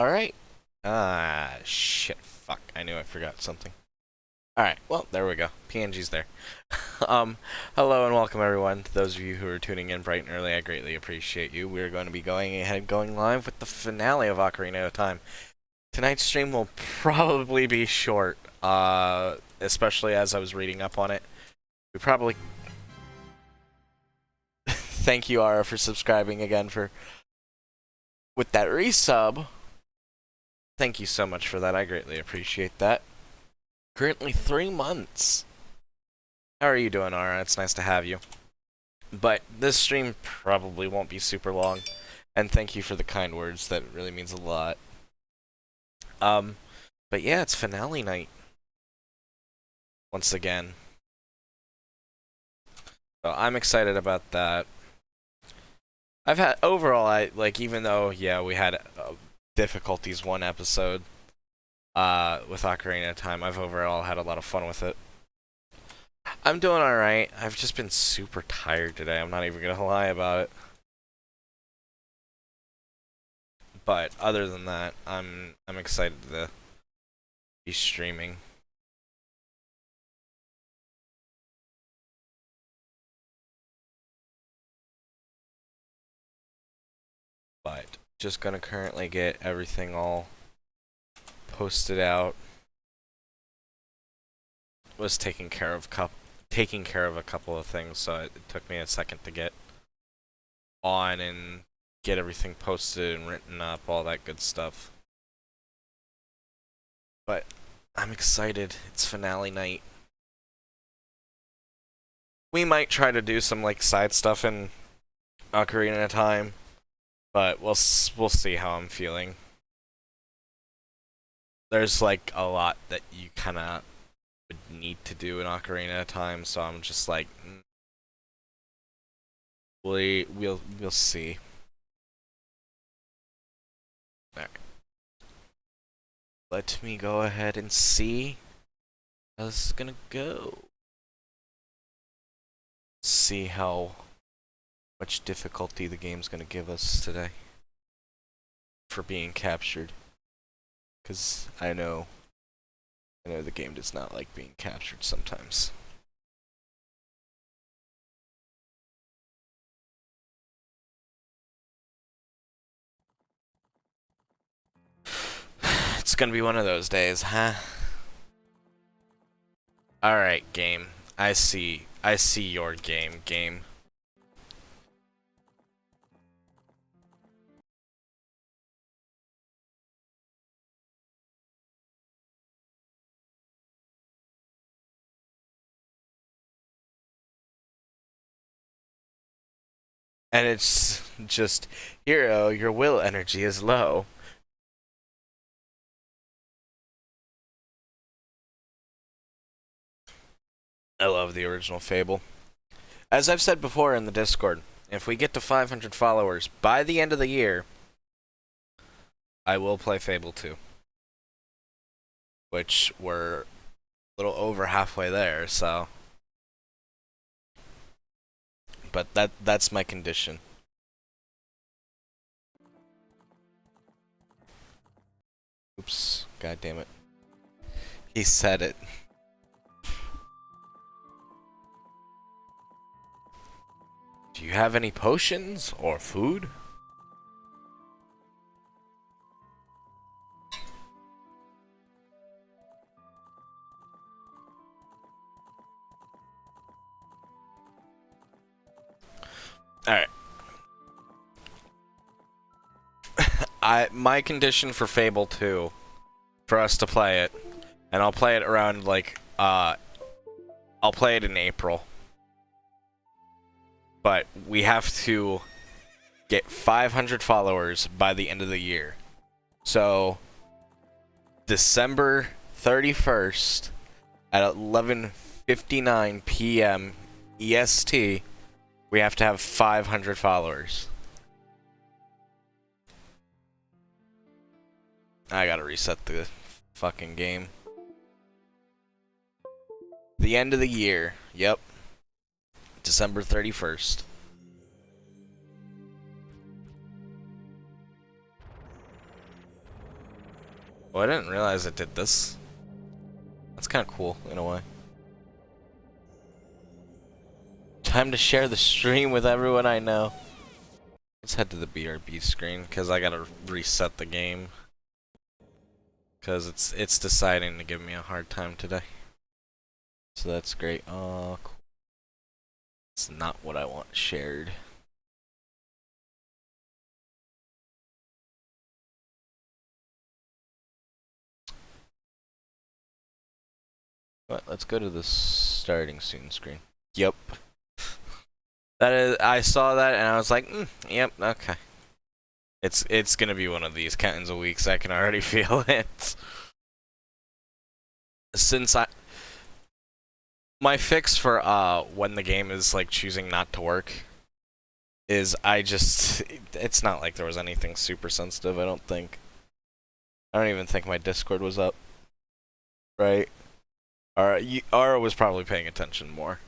Alright. Ah, shit. Fuck. I knew I forgot something. Alright, well, there we go. PNG's there. Hello and welcome everyone. To those of you who are tuning in bright and early, I greatly appreciate you. We're going to be going live with the finale of Ocarina of Time. Tonight's stream will probably be short, especially as I was reading up on it. We probably... Thank you, Ara, for subscribing again with that resub. Thank you so much for that. I greatly appreciate that. Currently 3 months. How are you doing, Ara? It's nice to have you. But this stream probably won't be super long. And thank you for the kind words. That really means a lot. But yeah, it's finale night. Once again. So I'm excited about that. I've had, overall, even though, yeah, we had difficulties one episode with Ocarina of Time, I've overall had a lot of fun with it. I'm doing alright. I've just been super tired today. I'm not even gonna lie about it. But other than that, I'm excited to be streaming. But just gonna currently get everything all posted out. Was taking care of a couple of things, so it took me a second to get on and get everything posted and written up, all that good stuff. But I'm excited. It's finale night. We might try to do some like side stuff in Ocarina of Time, but we'll see how I'm feeling. There's like a lot that you kind of would need to do in Ocarina of Time, so I'm just like, we'll see. All right. Let me go ahead and see how this is gonna go. See how much difficulty the game's gonna give us today for being captured. Because I know the game does not like being captured sometimes. It's gonna be one of those days, huh? Alright, game. I see your game. And it's just, Hero, your will energy is low. I love the original Fable. As I've said before in the Discord, if we get to 500 followers by the end of the year, I will play Fable 2. Which we're a little over halfway there, so... But that's my condition. Oops, god damn it. He said it. Do you have any potions or food? Alright. My condition for Fable 2, for us to play it, and I'll play it around, like, I'll play it in April. But we have to get 500 followers by the end of the year. So, December 31st at 11:59 p.m. EST, we have to have 500 followers. I gotta reset the fucking game. The end of the year. Yep. December 31st. Oh, I didn't realize it did this. That's kind of cool, in a way. Time to share the stream with everyone I know. Let's head to the BRB screen, because I gotta reset the game. Because it's deciding to give me a hard time today. So that's great. Oh, cool. It's not what I want shared. But let's go to the starting soon screen. Yep. That is, I saw that and I was like, yep, okay. It's gonna be one of these kinds of weeks. I can already feel it. Since my fix for when the game is like choosing not to work is it's not like there was anything super sensitive. I don't think. I don't even think my Discord was up. Right. Ara was probably paying attention more.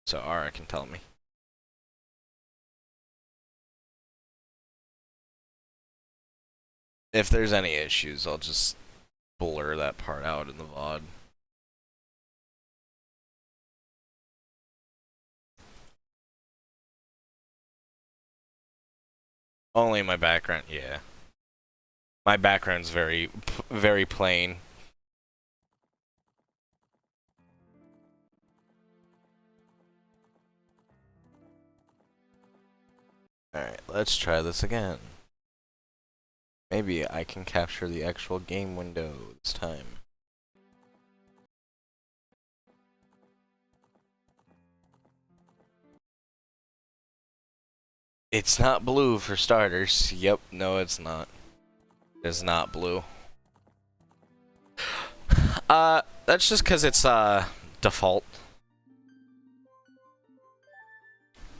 So Ara can tell me. If there's any issues, I'll just blur that part out in the VOD. Only my background, yeah. My background's very, very plain. Alright, let's try this again. Maybe I can capture the actual game window this time. It's not blue for starters. Yep, no it's not. It's not blue. That's just because it's, default.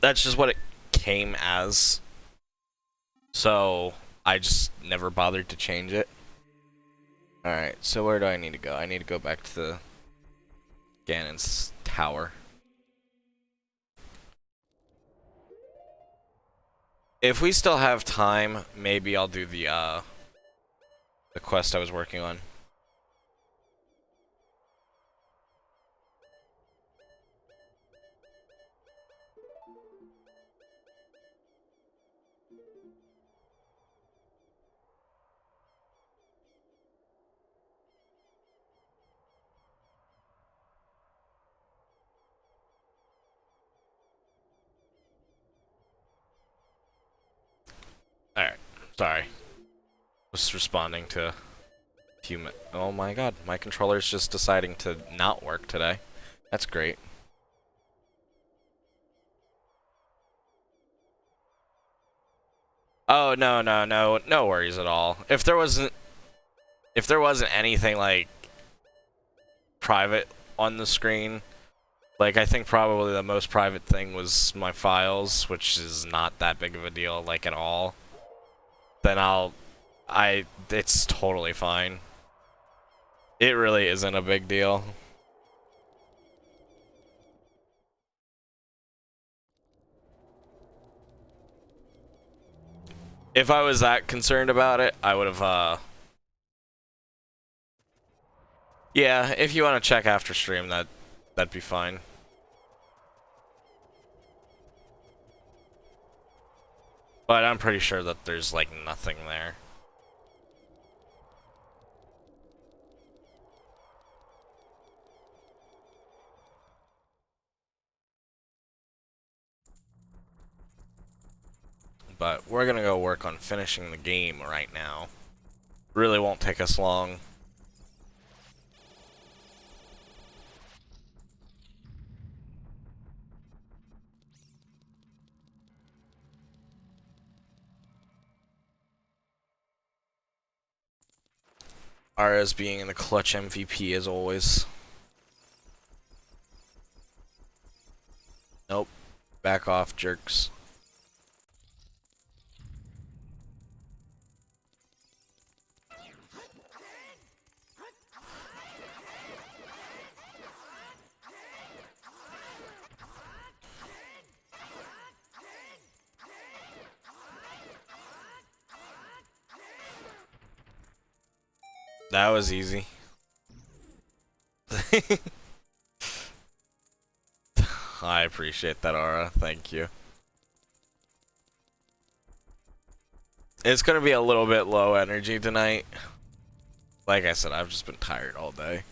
That's just what it came as. So, I just never bothered to change it. Alright, so where do I need to go? I need to go back to the Ganon's tower. If we still have time, maybe I'll do the quest I was working on. Alright, sorry. Was responding to human. Oh my god, my controller's just deciding to not work today. That's great. Oh no worries at all. If there wasn't anything like private on the screen, like I think probably the most private thing was my files, which is not that big of a deal like at all. Then it's totally fine. It really isn't a big deal. If I was that concerned about it, I would have, yeah, if you want to check after stream, that'd be fine. But I'm pretty sure that there's, like, nothing there. But we're gonna go work on finishing the game right now. Really won't take us long. Ara's being in the clutch MVP as always. Nope. Back off, jerks. That was easy. I appreciate that, Aura. Thank you. It's gonna be a little bit low energy tonight. Like I said, I've just been tired all day.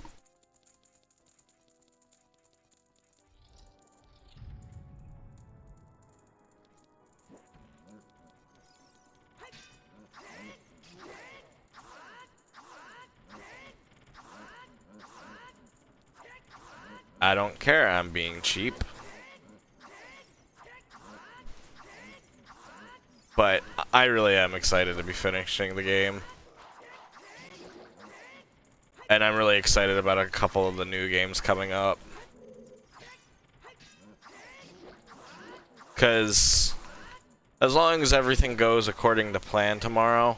I don't care, I'm being cheap. But I really am excited to be finishing the game. And I'm really excited about a couple of the new games coming up. Because as long as everything goes according to plan tomorrow,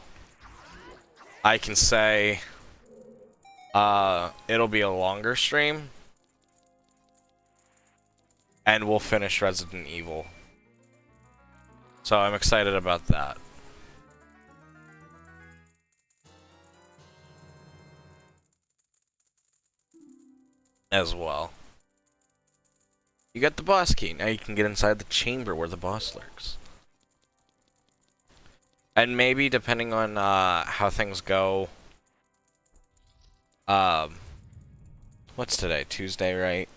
I can say it'll be a longer stream. And we'll finish Resident Evil. So I'm excited about that. As well. You got the boss key. Now you can get inside the chamber where the boss lurks. And maybe, depending on how things go... what's today? Tuesday, right?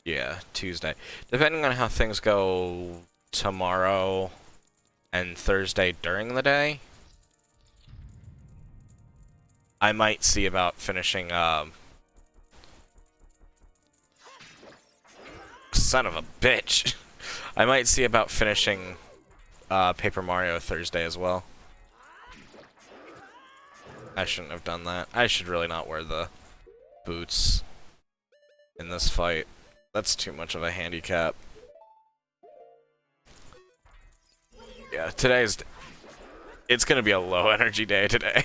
Yeah, Tuesday. Depending on how things go tomorrow and Thursday during the day, I might see about finishing, son of a bitch. I might see about finishing, Paper Mario Thursday as well. I shouldn't have done that. I should really not wear the boots in this fight. That's too much of a handicap. Yeah, it's gonna be a low energy day today.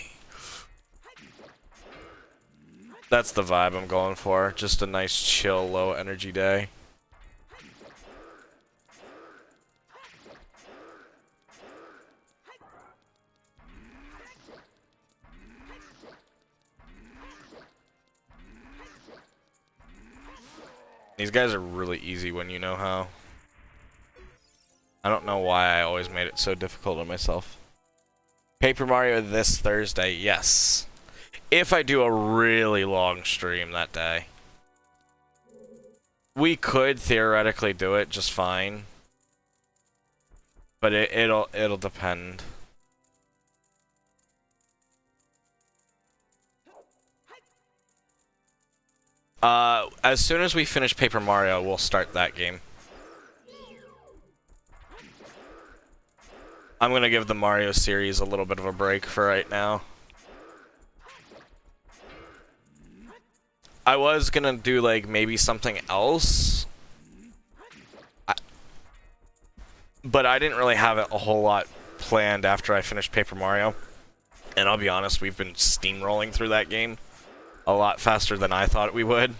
That's the vibe I'm going for. Just a nice, chill, low energy day. These guys are really easy when you know how. I don't know why I always made it so difficult on myself. Paper Mario this Thursday, yes. If I do a really long stream that day. We could theoretically do it just fine. But it'll depend. As soon as we finish Paper Mario, we'll start that game. I'm gonna give the Mario series a little bit of a break for right now. I was gonna do, like, maybe something else. But I didn't really have a whole lot planned after I finished Paper Mario. And I'll be honest, we've been steamrolling through that game a lot faster than I thought we would.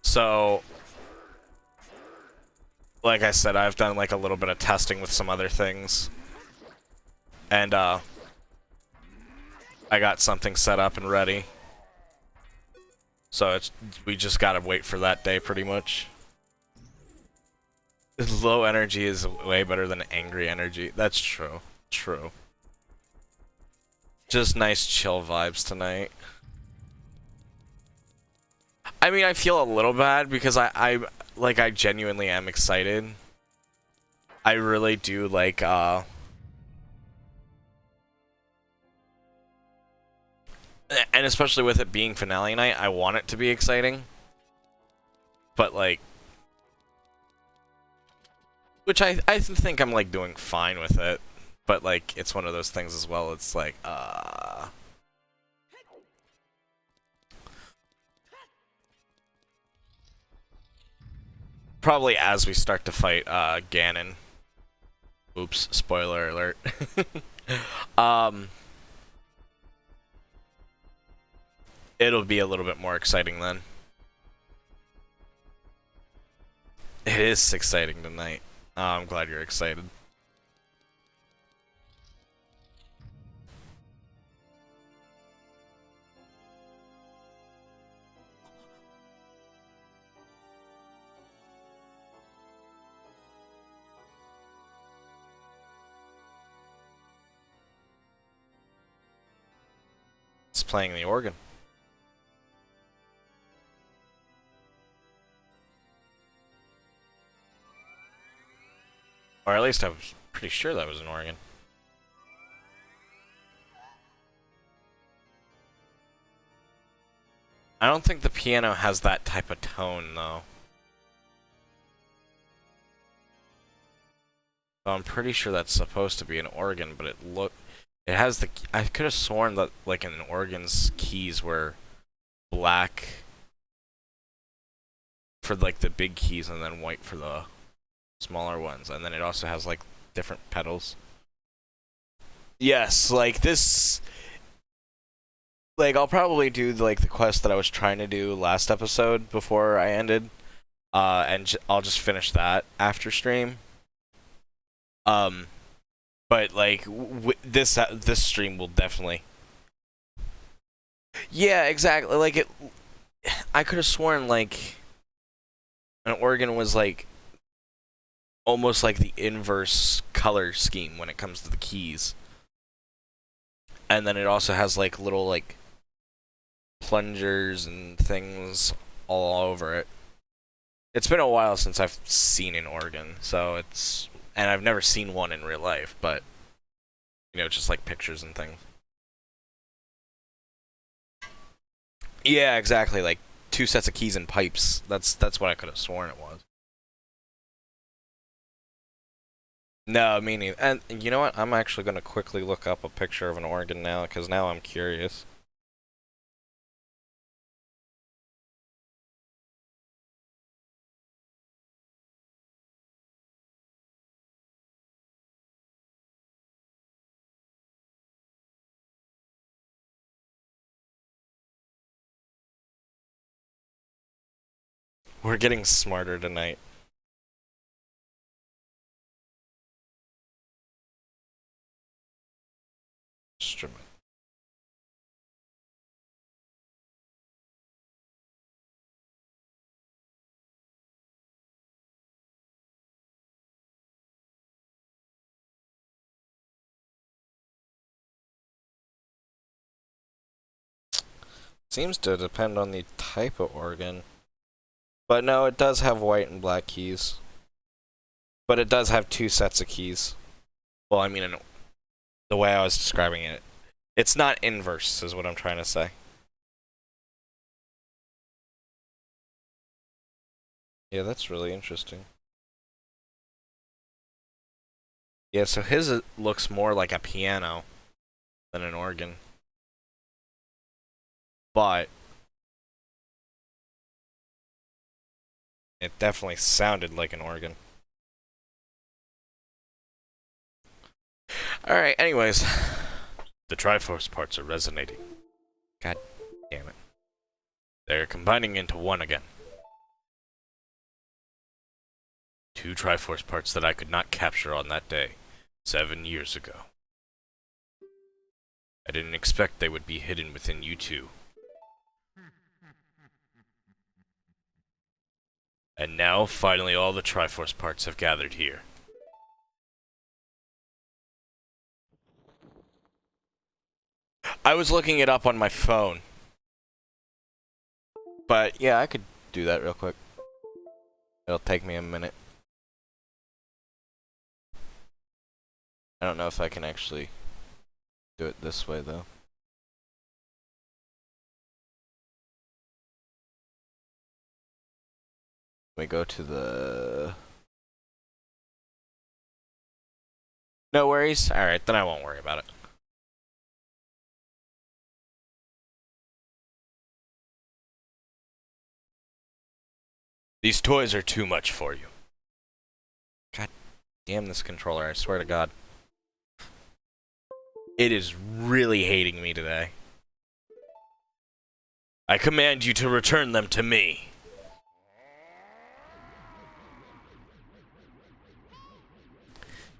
So, like I said, I've done like a little bit of testing with some other things. And I got something set up and ready. So we just gotta wait for that day pretty much. Low energy is way better than angry energy. That's true. True. Just nice chill vibes tonight. I mean, I feel a little bad because I genuinely am excited. I really do like, and especially with it being finale night, I want it to be exciting. But, like, which I think I'm, like, doing fine with it. But, like, it's one of those things as well. It's like, probably as we start to fight, Ganon. Oops, spoiler alert. It'll be a little bit more exciting then. It is exciting tonight. Oh, I'm glad you're excited. playing the organ. Or at least I was pretty sure that was an organ. I don't think the piano has that type of tone, though. So I'm pretty sure that's supposed to be an organ, but it has the... I could have sworn that, like, an organ's keys were black for, like, the big keys and then white for the smaller ones. And then it also has, like, different pedals. Yes, like, this... Like, I'll probably do, like, the quest that I was trying to do last episode before I ended. And I'll just finish that after stream. But, like, this stream will definitely... Yeah, exactly. Like, I could have sworn, like, an organ was, like, almost like the inverse color scheme when it comes to the keys. And then it also has, like, little, like, plungers and things all over it. It's been a while since I've seen an organ, so it's... And I've never seen one in real life, but... You know, just like pictures and things. Yeah, exactly, like 2 sets of keys and pipes. That's what I could have sworn it was. No, me neither. And you know what? I'm actually going to quickly look up a picture of an organ now, because now I'm curious. We're getting smarter tonight. Instrument. Seems to depend on the type of organ. But no, it does have white and black keys. But it does have 2 sets of keys. Well, I mean, the way I was describing it. It's not inverse, is what I'm trying to say. Yeah, that's really interesting. Yeah, so his looks more like a piano than an organ. But it definitely sounded like an organ. Alright, anyways. The Triforce parts are resonating. God damn it. They're combining into one again. 2 Triforce parts that I could not capture on that day, 7 years ago. I didn't expect they would be hidden within you two. And now, finally, all the Triforce parts have gathered here. I was looking it up on my phone. But, yeah, I could do that real quick. It'll take me a minute. I don't know if I can actually do it this way, though. We go to the... No worries? Alright, then I won't worry about it. These toys are too much for you. God damn this controller, I swear to God. It is really hating me today. I command you to return them to me.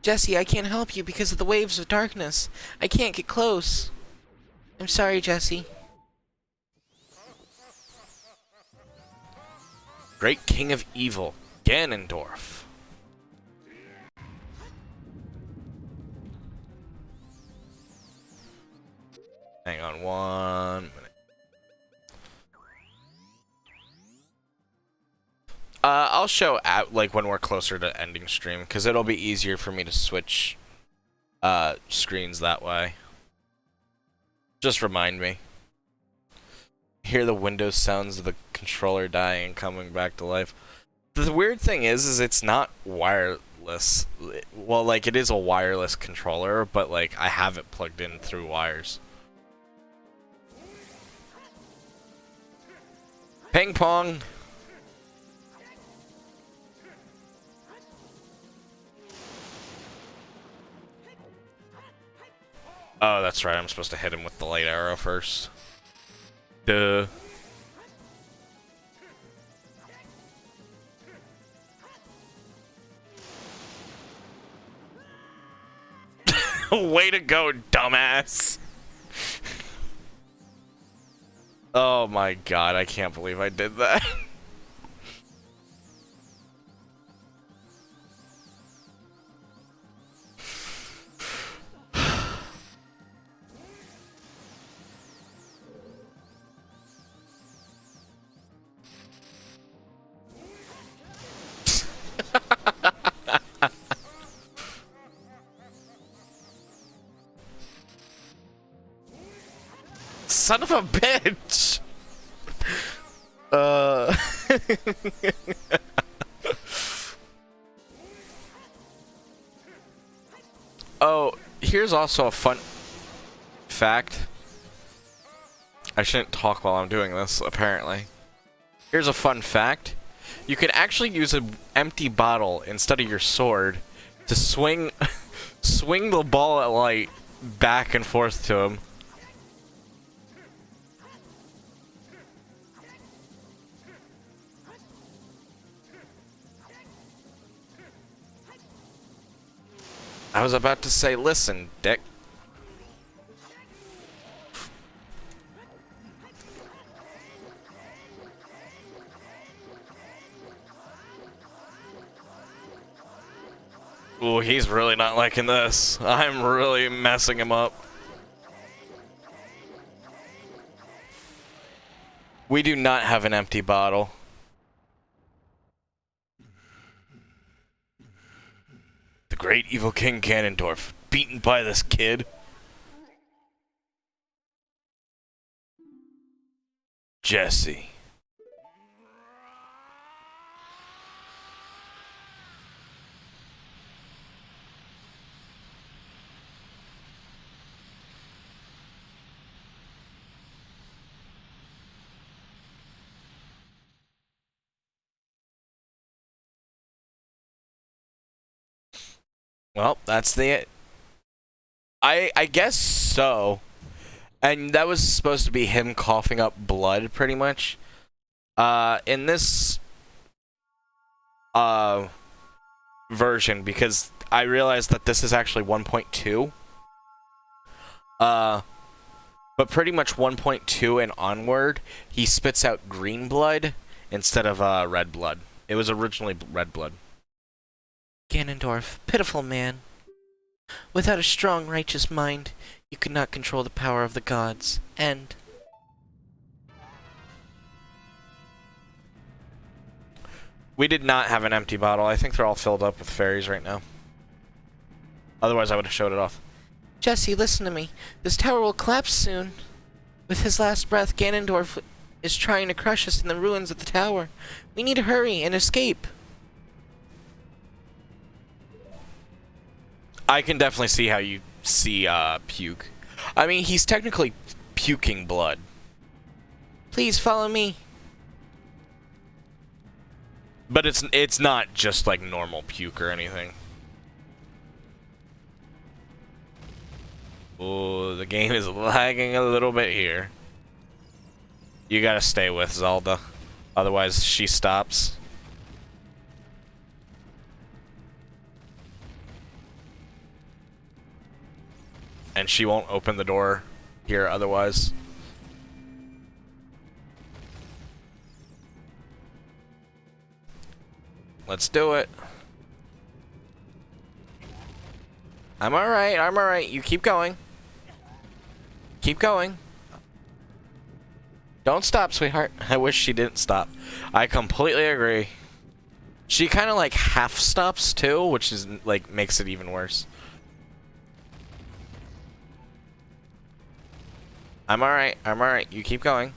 Jesse, I can't help you because of the waves of darkness. I can't get close. I'm sorry, Jesse. Great King of Evil, Ganondorf. Hang on 1 minute. I'll show at like when we're closer to ending stream, because it'll be easier for me to switch screens that way. Just remind me. Hear the Windows sounds of the controller dying and coming back to life. The weird thing is it's not wireless. Well, like, it is a wireless controller, but like I have it plugged in through wires. Ping pong. Oh, that's right. I'm supposed to hit him with the light arrow first. Duh. Way to go, dumbass. Oh my god, I can't believe I did that. Son of a bitch! Oh, here's also a fun fact. I shouldn't talk while I'm doing this, apparently. Here's a fun fact. You can actually use an empty bottle instead of your sword to swing the ball at light back and forth to him. I was about to say, listen, dick. Ooh, he's really not liking this. I'm really messing him up. We do not have an empty bottle. The great evil King Ganondorf, beaten by this kid. Jesse. Well, that's the... I guess so. And that was supposed to be him coughing up blood, pretty much. In this... version, because I realized that this is actually 1.2. But pretty much 1.2 and onward, he spits out green blood instead of red blood. It was originally red blood. Ganondorf, pitiful man. Without a strong, righteous mind, you could not control the power of the gods. End. We did not have an empty bottle. I think they're all filled up with fairies right now. Otherwise, I would have showed it off. Jesse, listen to me. This tower will collapse soon. With his last breath, Ganondorf is trying to crush us in the ruins of the tower. We need to hurry and escape. I can definitely see how you see puke. I mean, he's technically puking blood. Please follow me. But it's not just like normal puke or anything. Oh, the game is lagging a little bit here. You gotta stay with Zelda. Otherwise, she stops. And she won't open the door here otherwise. Let's do it. I'm alright, I'm alright. You keep going. Keep going. Don't stop, sweetheart. I wish she didn't stop. I completely agree. She kind of like half stops too, which is like makes it even worse. I'm alright. I'm alright. You keep going.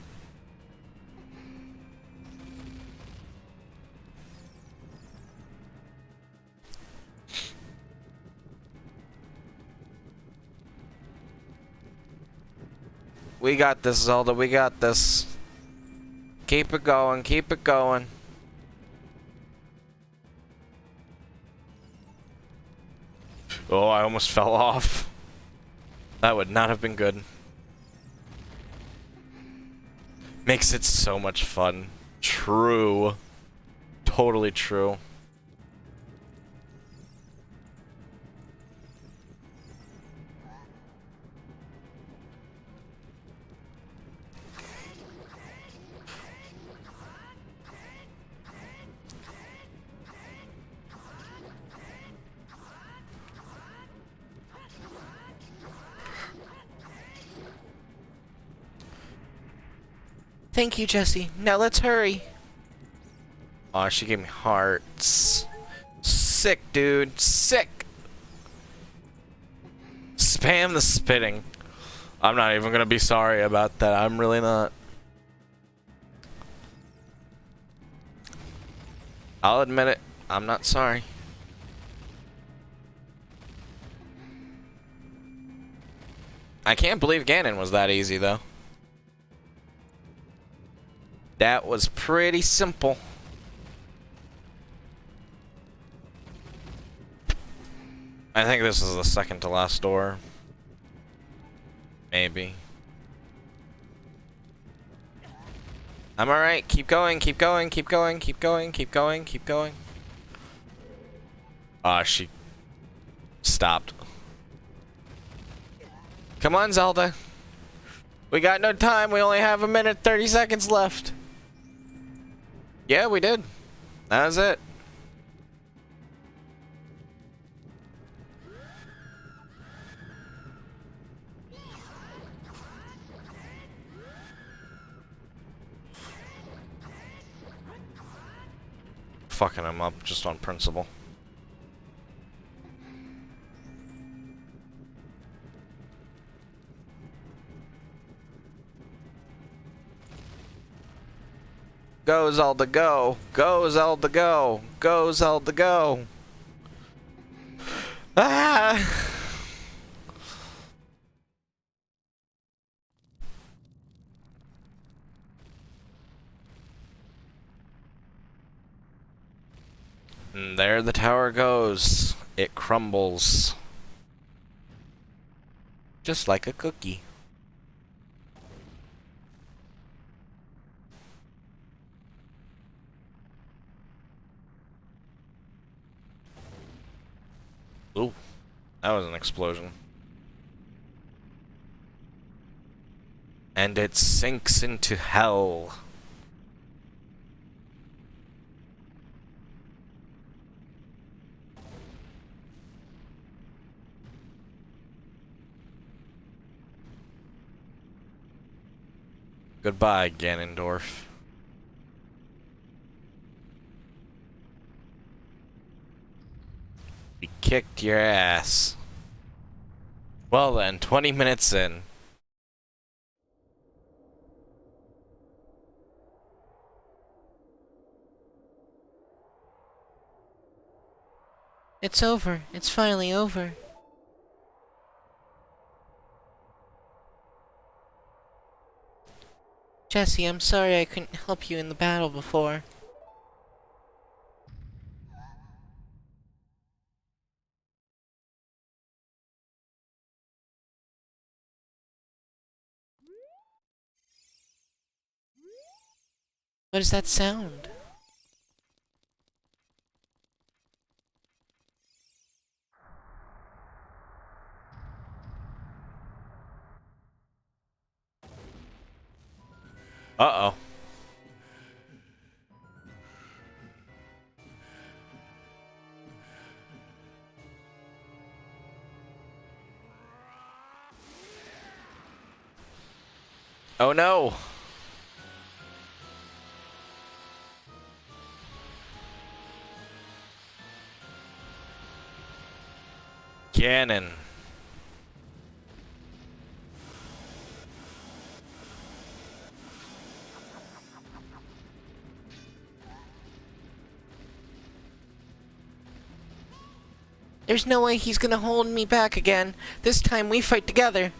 We got this, Zelda. We got this. Keep it going. Keep it going. Oh, I almost fell off. That would not have been good. Makes it so much fun. True. Totally true. Thank you, Jesse. Now let's hurry. Aw, she gave me hearts. Sick, dude. Sick. Spam the spitting. I'm not even gonna be sorry about that. I'm really not. I'll admit it. I'm not sorry. I can't believe Ganon was that easy, though. That was pretty simple. I think this is the second to last door. Maybe. I'm alright. Keep going, keep going, keep going, keep going, keep going, keep going. Ah, she stopped. Come on, Zelda. We got no time. We only have 1 minute, 30 seconds left. Yeah, we did. That was it. Fucking him up just on principle. Go, Zelda, go. Go, Zelda, go. Go, Zelda, go. Ah! And there the tower goes. It crumbles. Just like a cookie. Ooh, that was an explosion. And it sinks into hell. Goodbye, Ganondorf. We kicked your ass. Well then, 20 minutes in. It's over. It's finally over. Jesse, I'm sorry I couldn't help you in the battle before. What does that sound? Uh-oh. Oh no! Cannon. There's no way he's gonna hold me back again. This time we fight together.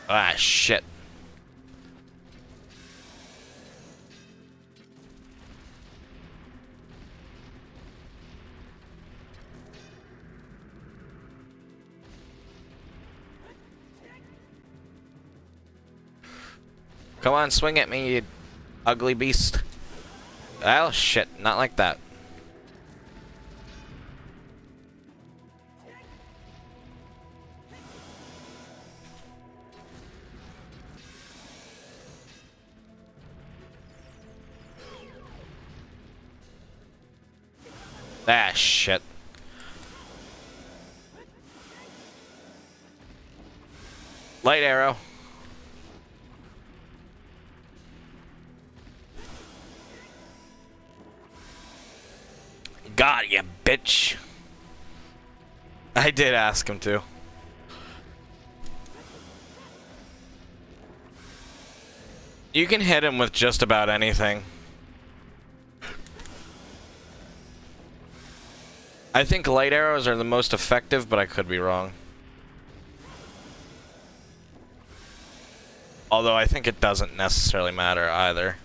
Ah, shit. Come on, swing at me, you ugly beast. Oh, shit. Not like that. Ah, shit. Light arrow. Got ya, bitch. I did ask him to. You can hit him with just about anything. I think light arrows are the most effective, but I could be wrong. Although I think it doesn't necessarily matter either.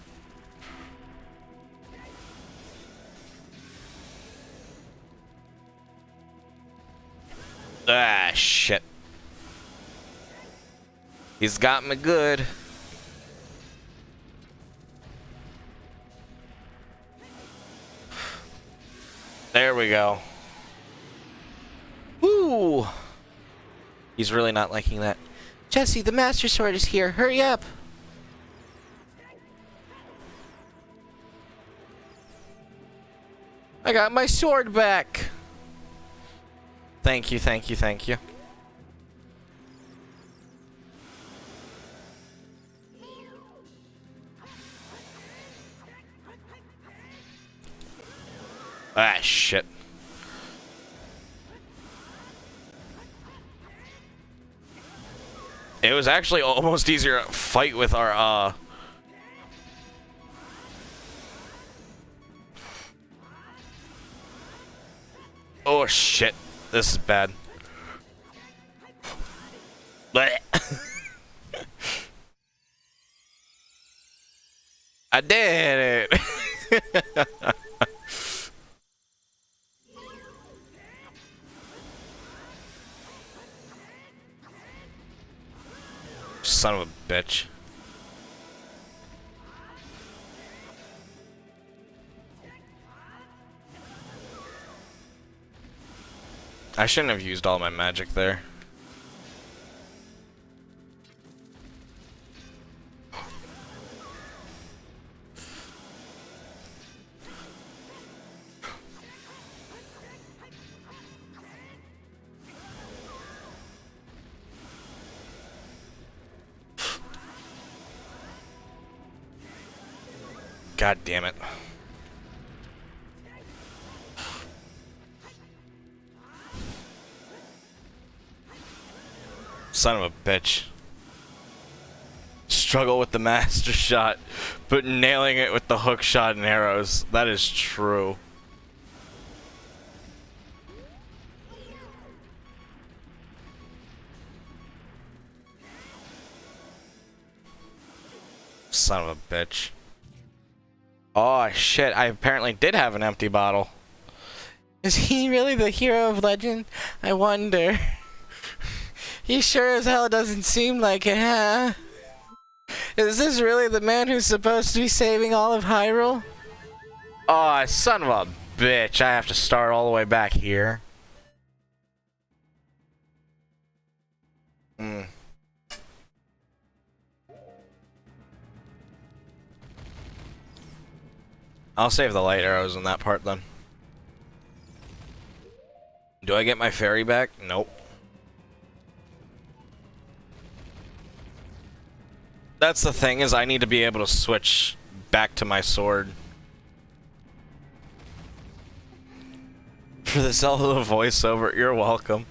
Ah, shit. He's got me good. There we go. Woo! He's really not liking that. Jesse, the Master Sword is here. Hurry up. I got my sword back. Thank you, thank you, thank you. Ah, shit. It was actually almost easier to fight with our, Oh, shit. This is bad. Blech. I did it! Son of a bitch. I shouldn't have used all my magic there. God damn it. Son of a bitch. Struggle with the master shot, but nailing it with the hook shot and arrows. That is true. Son of a bitch. Oh shit, I apparently did have an empty bottle. Is he really the hero of legend? I wonder. He sure as hell doesn't seem like it, huh? Is this really the man who's supposed to be saving all of Hyrule? Oh, son of a bitch. I have to start all the way back here. Hmm. I'll save the light arrows in that part then. Do I get my fairy back? Nope. That's the thing, is I need to be able to switch back to my sword. For the Zelda voiceover, you're welcome.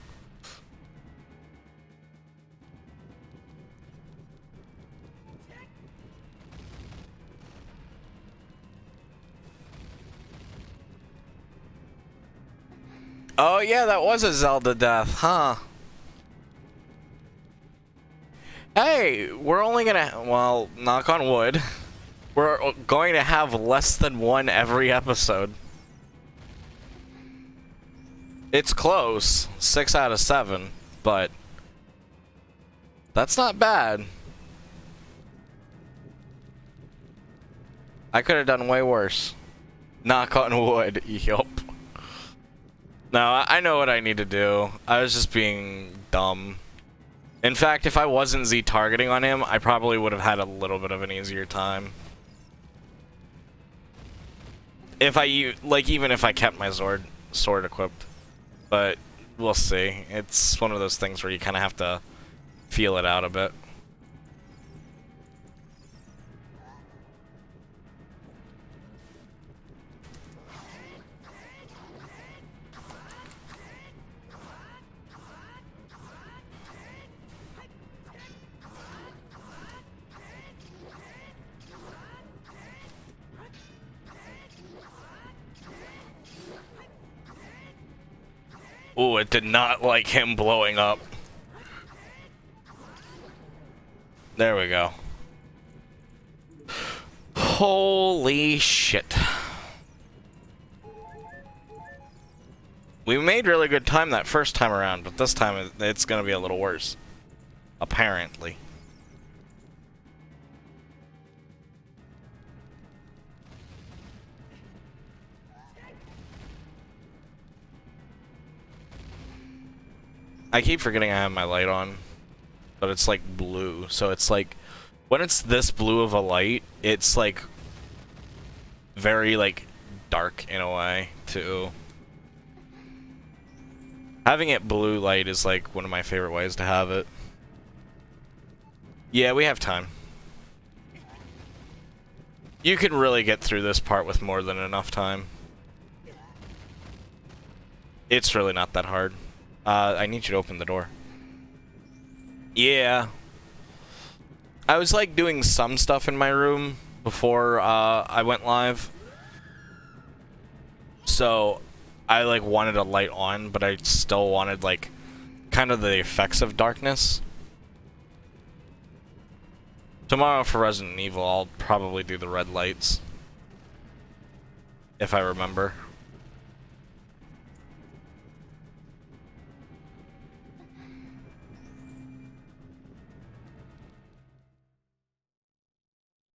Oh yeah, that was a Zelda death, huh? Hey, we're only gonna, well, knock on wood, we're going to have less than one every episode. It's close, 6 out of 7, but that's not bad. I could have done way worse. Knock on wood, yup. No, I know what I need to do. I was just being dumb. In fact, if I wasn't Z-targeting on him, I probably would have had a little bit of an easier time. If I, like, even if I kept my sword equipped. But, we'll see. It's one of those things where you kind of have to feel it out a bit. Ooh, it did not like him blowing up. There we go. Holy shit. We made really good time that first time around, but this time it's gonna be a little worse. Apparently. I keep forgetting I have my light on, but it's like blue, so it's like, when it's this blue of a light, it's like very like dark in a way too. Having it blue light is like one of my favorite ways to have it. Yeah, we have time. You can really get through this part with more than enough time. It's really not that hard. I need you to open the door. Yeah. I was like doing some stuff in my room before I went live. So I like wanted a light on, but I still wanted like kind of the effects of darkness. Tomorrow for Resident Evil, I'll probably do the red lights. If I remember.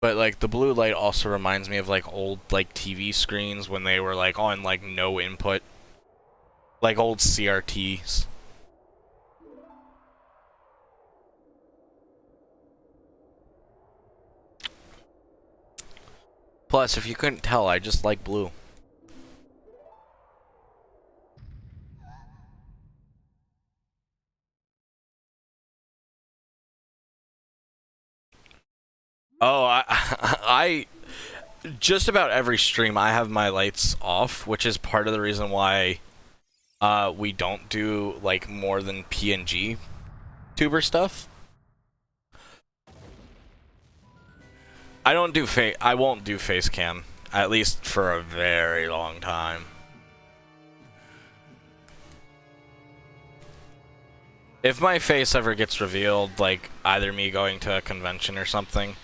But like the blue light also reminds me of like old like TV screens when they were like on like no input. Like old CRTs. Plus, if you couldn't tell, I just like blue. Oh, I just about every stream I have my lights off, which is part of the reason why we don't do like more than PNG tuber stuff. I won't do face cam, at least for a very long time. If my face ever gets revealed, like either me going to a convention or something,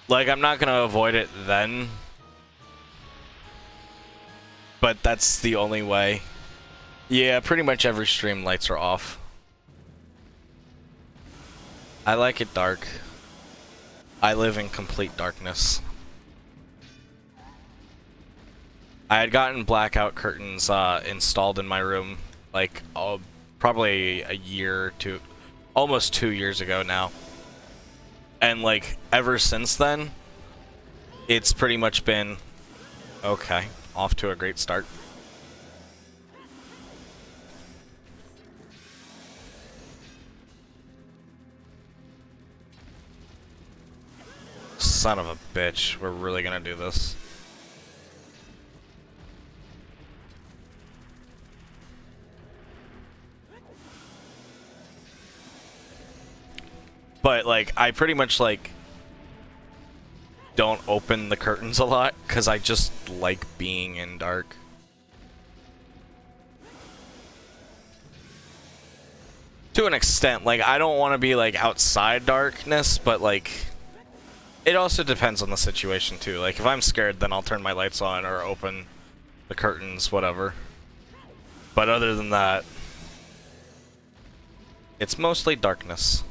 like I'm not gonna avoid it then, but that's the only way. Yeah, pretty much every stream lights are off. I like it dark. I live in complete darkness. I had gotten blackout curtains installed in my room like probably a year to almost 2 years ago now. And like ever since then, it's pretty much been okay, off to a great start. Son of a bitch. We're really gonna do this. But, like, I pretty much, like, don't open the curtains a lot, because I just like being in dark. To an extent, like, I don't want to be, like, outside darkness, but, like, it also depends on the situation, too. Like, if I'm scared, then I'll turn my lights on or open the curtains, whatever. But other than that, it's mostly darkness.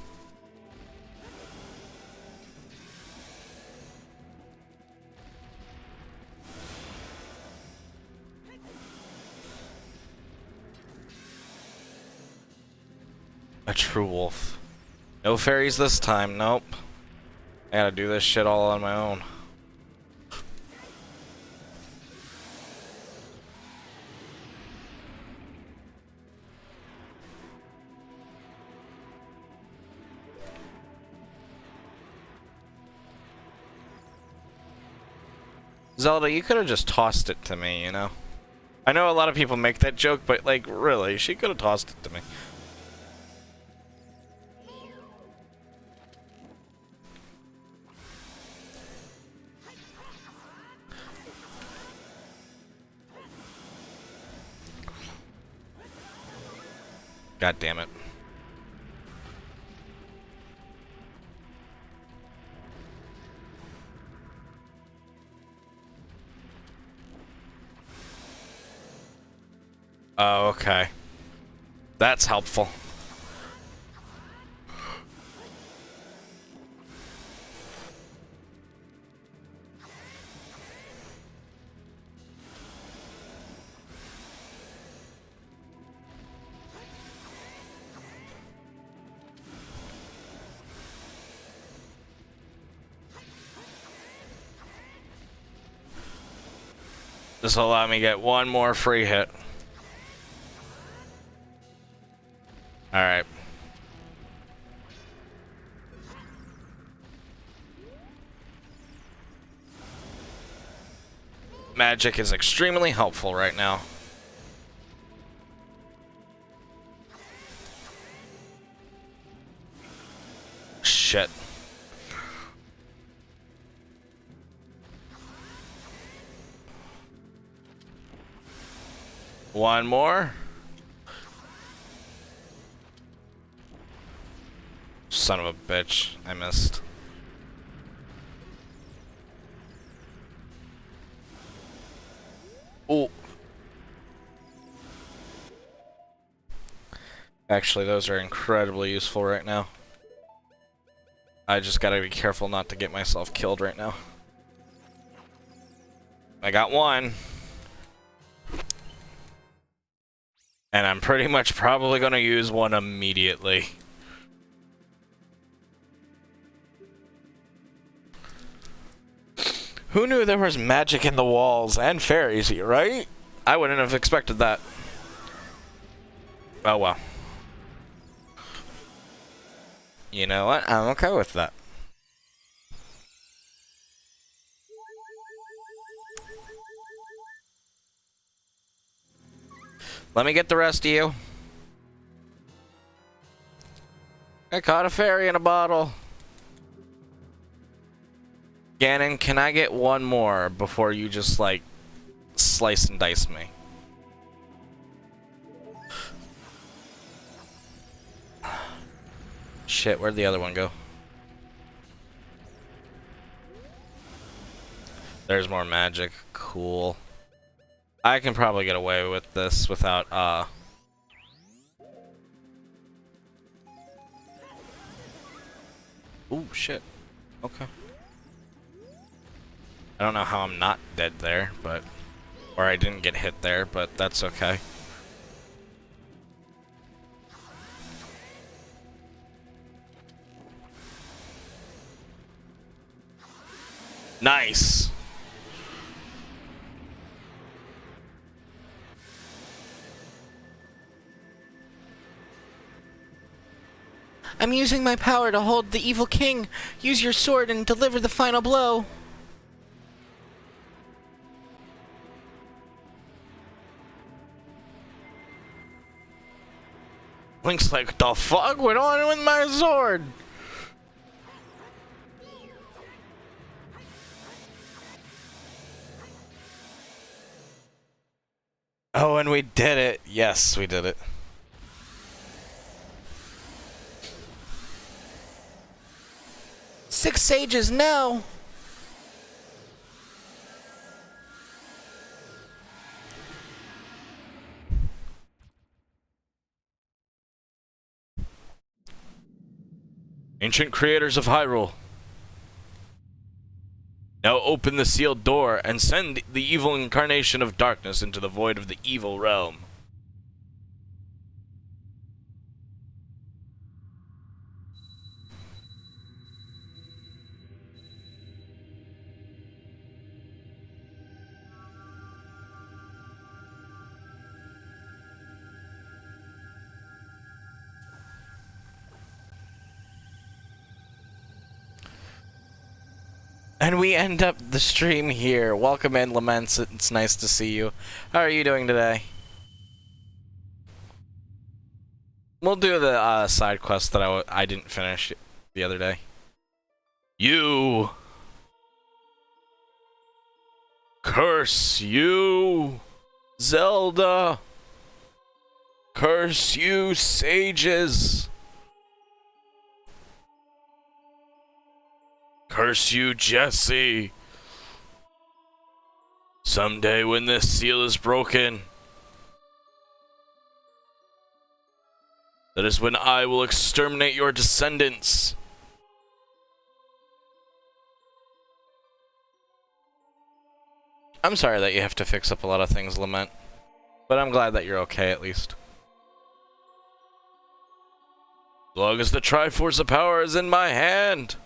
A true wolf. No fairies this time, nope. I gotta do this shit all on my own. Zelda, you could have just tossed it to me, you know? I know a lot of people make that joke, but, like, really, she could have tossed it to me. God damn it. Oh, okay. That's helpful. This will allow me to get one more free hit. Alright. Magic is extremely helpful right now. Shit. One more. Son of a bitch. I missed. Oh. Actually, those are incredibly useful right now. I just gotta be careful not to get myself killed right now. I got one. And I'm pretty much probably gonna use one immediately. Who knew there was magic in the walls and fairies here, right? I wouldn't have expected that. Oh well. You know what? I'm okay with that. Let me get the rest of you. I caught a fairy in a bottle. Ganon, can I get one more before you just, like, slice and dice me? Shit, where'd the other one go? There's more magic. Cool. I can probably get away with this without, Ooh, shit. Okay. I don't know how I'm not dead there, but... Or I didn't get hit there, but that's okay. Nice! I'm using my power to hold the evil king. Use your sword and deliver the final blow. Link's like, the fuck? What on with my sword? Oh, and we did it. Yes, we did it. Six sages now. Ancient creators of Hyrule. Now open the sealed door and send the evil incarnation of darkness into the void of the evil realm. And we end up the stream here. Welcome in, Laments. It's nice to see you. How are you doing today? We'll do the side quest that I didn't finish the other day. You! Curse you! Zelda! Curse you, sages! Curse you, Jesse! Someday when this seal is broken, that is when I will exterminate your descendants. I'm sorry that you have to fix up a lot of things, Lament. But I'm glad that you're okay, at least. As long as the Triforce of Power is in my hand.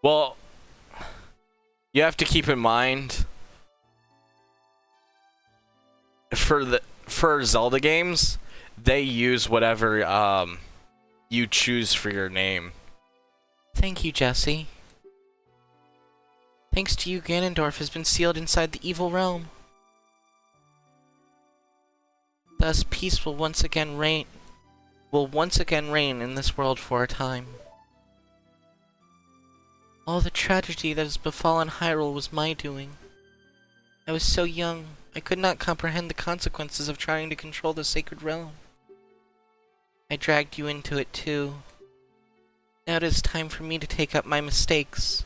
Well, you have to keep in mind for Zelda games, they use whatever you choose for your name. Thank you, Jesse. Thanks to you, Ganondorf has been sealed inside the evil realm. Thus, peace will once again reign in this world for a time. All the tragedy that has befallen Hyrule was my doing. I was so young, I could not comprehend the consequences of trying to control the sacred realm. I dragged you into it too. Now it is time for me to take up my mistakes.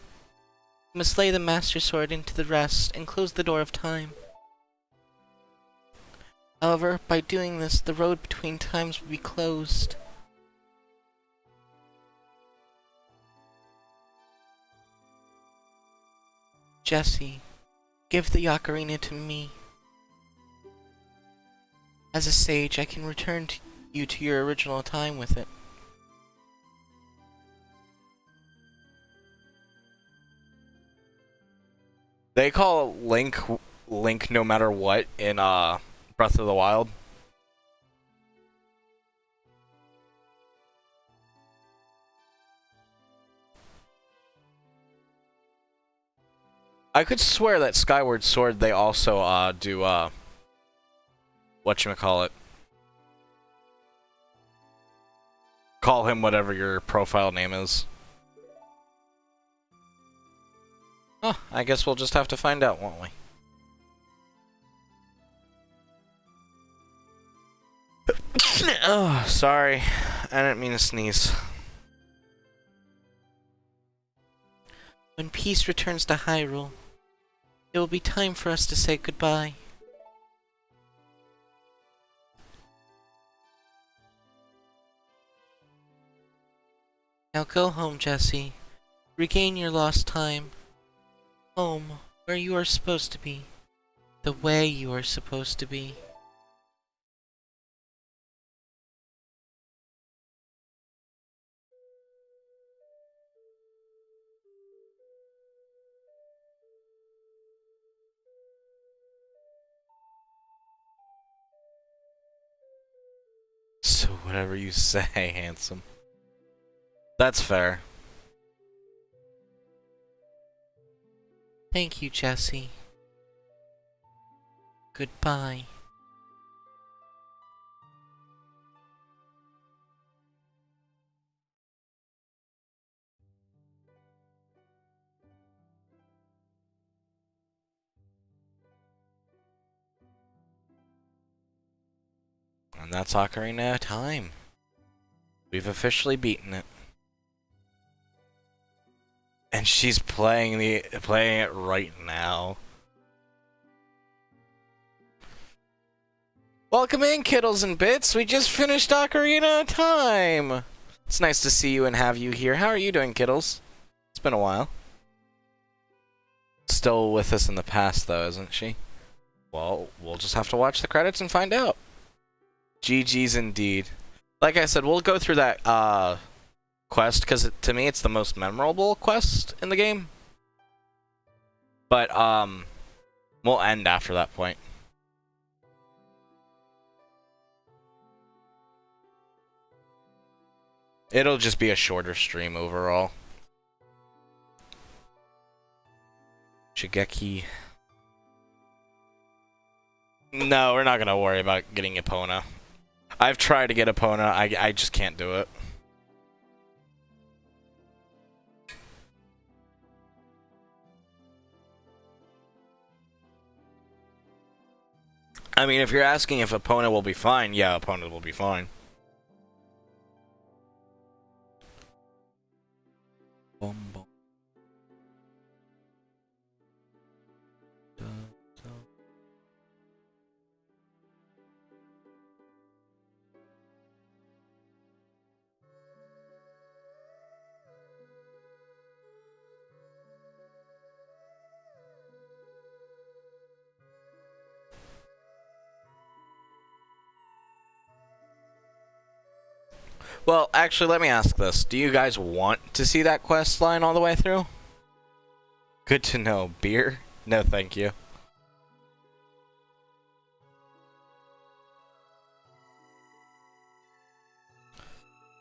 I must lay the Master Sword into the rest and close the door of time. However, by doing this, the road between times will be closed. Jesse, give the Ocarina to me. As a sage, I can return you to your original time with it. They call Link no matter what in Breath of the Wild. I could swear that Skyward Sword they also do whatchamacallit. Call him whatever your profile name is. Oh, I guess we'll just have to find out, won't we? Oh, sorry. I didn't mean to sneeze. When peace returns to Hyrule, it will be time for us to say goodbye. Now go home, Jesse. Regain your lost time. Home, where you are supposed to be. The way you are supposed to be. Whatever you say, handsome. That's fair. Thank you, Jesse. Goodbye. And that's Ocarina of Time. We've officially beaten it. And she's playing it right now. Welcome in, Kiddles and Bits. We just finished Ocarina of Time. It's nice to see you and have you here. How are you doing, Kiddles? It's been a while. Still with us in the past, though, isn't she? Well, we'll just have to watch the credits and find out. GG's indeed. Like I said, we'll go through that quest, because to me it's the most memorable quest in the game. But, we'll end after that point. It'll just be a shorter stream overall. Shigeki. No, we're not gonna worry about getting Epona. I've tried to get Epona, I just can't do it. I mean, if you're asking if Epona will be fine, yeah, Epona will be fine. Boom, boom. Well, actually, let me ask this. Do you guys want to see that quest line all the way through? Good to know. Beer? No, thank you.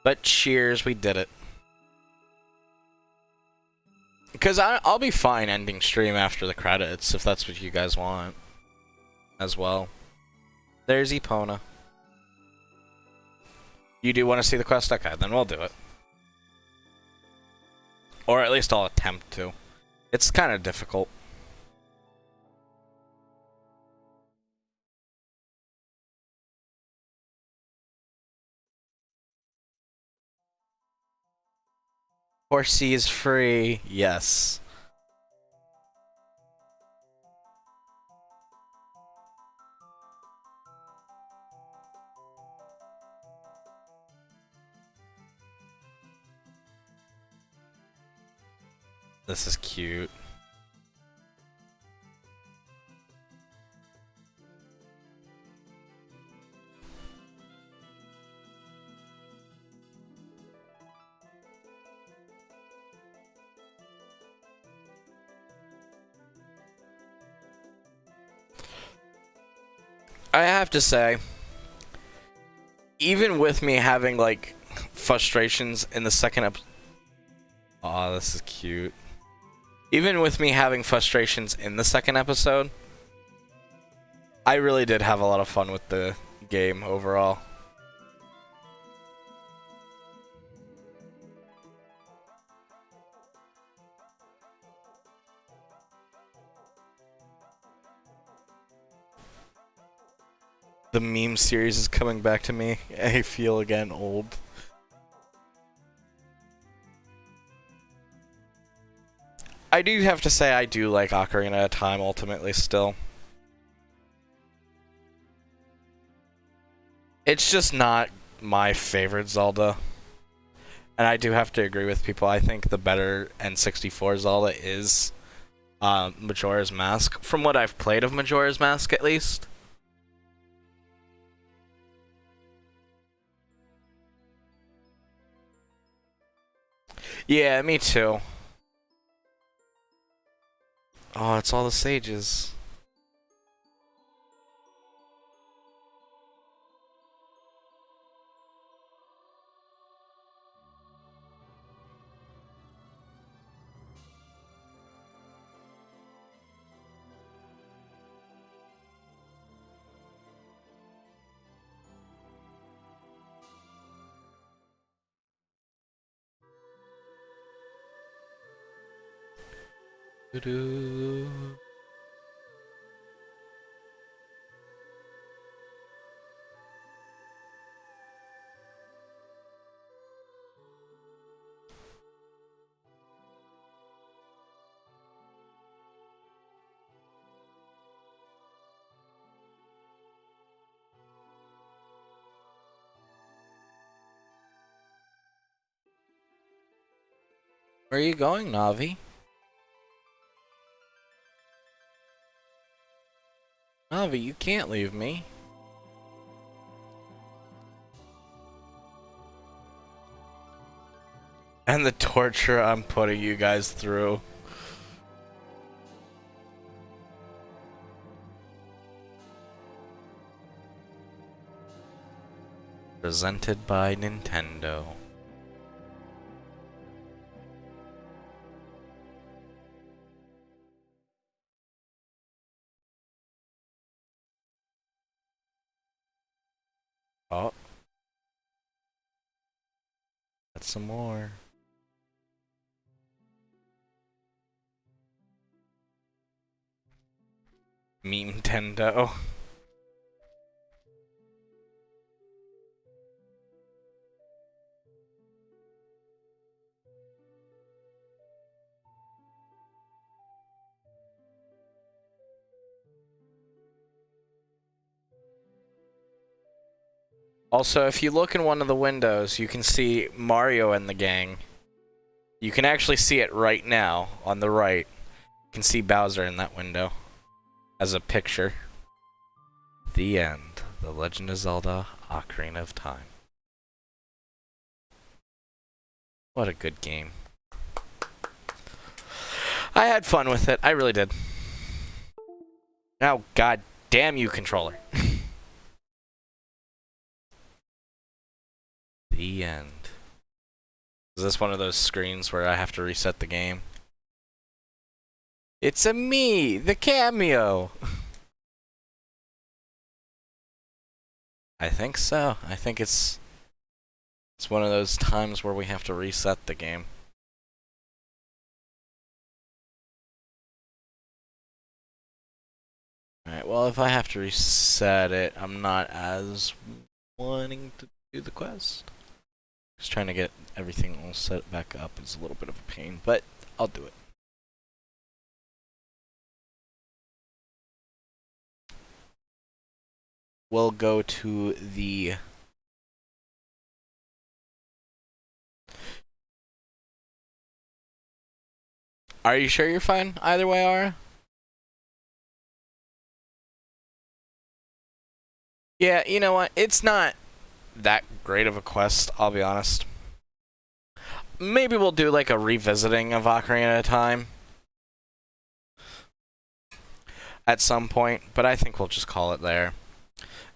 But cheers, we did it. Because I'll be fine ending stream after the credits, if that's what you guys want. As well. There's Epona. You do want to see the quest? Okay, then we'll do it. Or at least I'll attempt to. It's kind of difficult. Horsey is free. Yes. This is cute. I have to say, even with me having, like, frustrations in the second episode... Aw, this is cute. Even with me having frustrations in the second episode, I really did have a lot of fun with the game overall. The meme series is coming back to me. I feel again old. I do have to say I do like Ocarina of Time ultimately still. It's just not my favorite Zelda. And I do have to agree with people. I think the better N64 Zelda is Majora's Mask. From what I've played of Majora's Mask, at least. Yeah, me too. Oh, it's all the sages. Doo-doo. Where are you going, Navi? Navi, you can't leave me. And the torture I'm putting you guys through. Presented by Nintendo. Oh. Got some more. Me Nintendo. Also, if you look in one of the windows, you can see Mario and the gang. You can actually see it right now on the right. You can see Bowser in that window as a picture. The end. The Legend of Zelda: Ocarina of Time. What a good game. I had fun with it. I really did. Now, god damn you, controller. The end. Is this one of those screens where I have to reset the game? It's a me, the cameo. I think so. I think it's one of those times where we have to reset the game. Alright, well, if I have to reset it, I'm not as wanting to do the quest. Just trying to get everything all set back up is a little bit of a pain, but I'll do it. We'll go to the... Are you sure you're fine either way, Ara? Yeah, you know what? It's not that great of a quest, I'll be honest. Maybe we'll do like a revisiting of Ocarina of Time at some point, but I think we'll just call it there.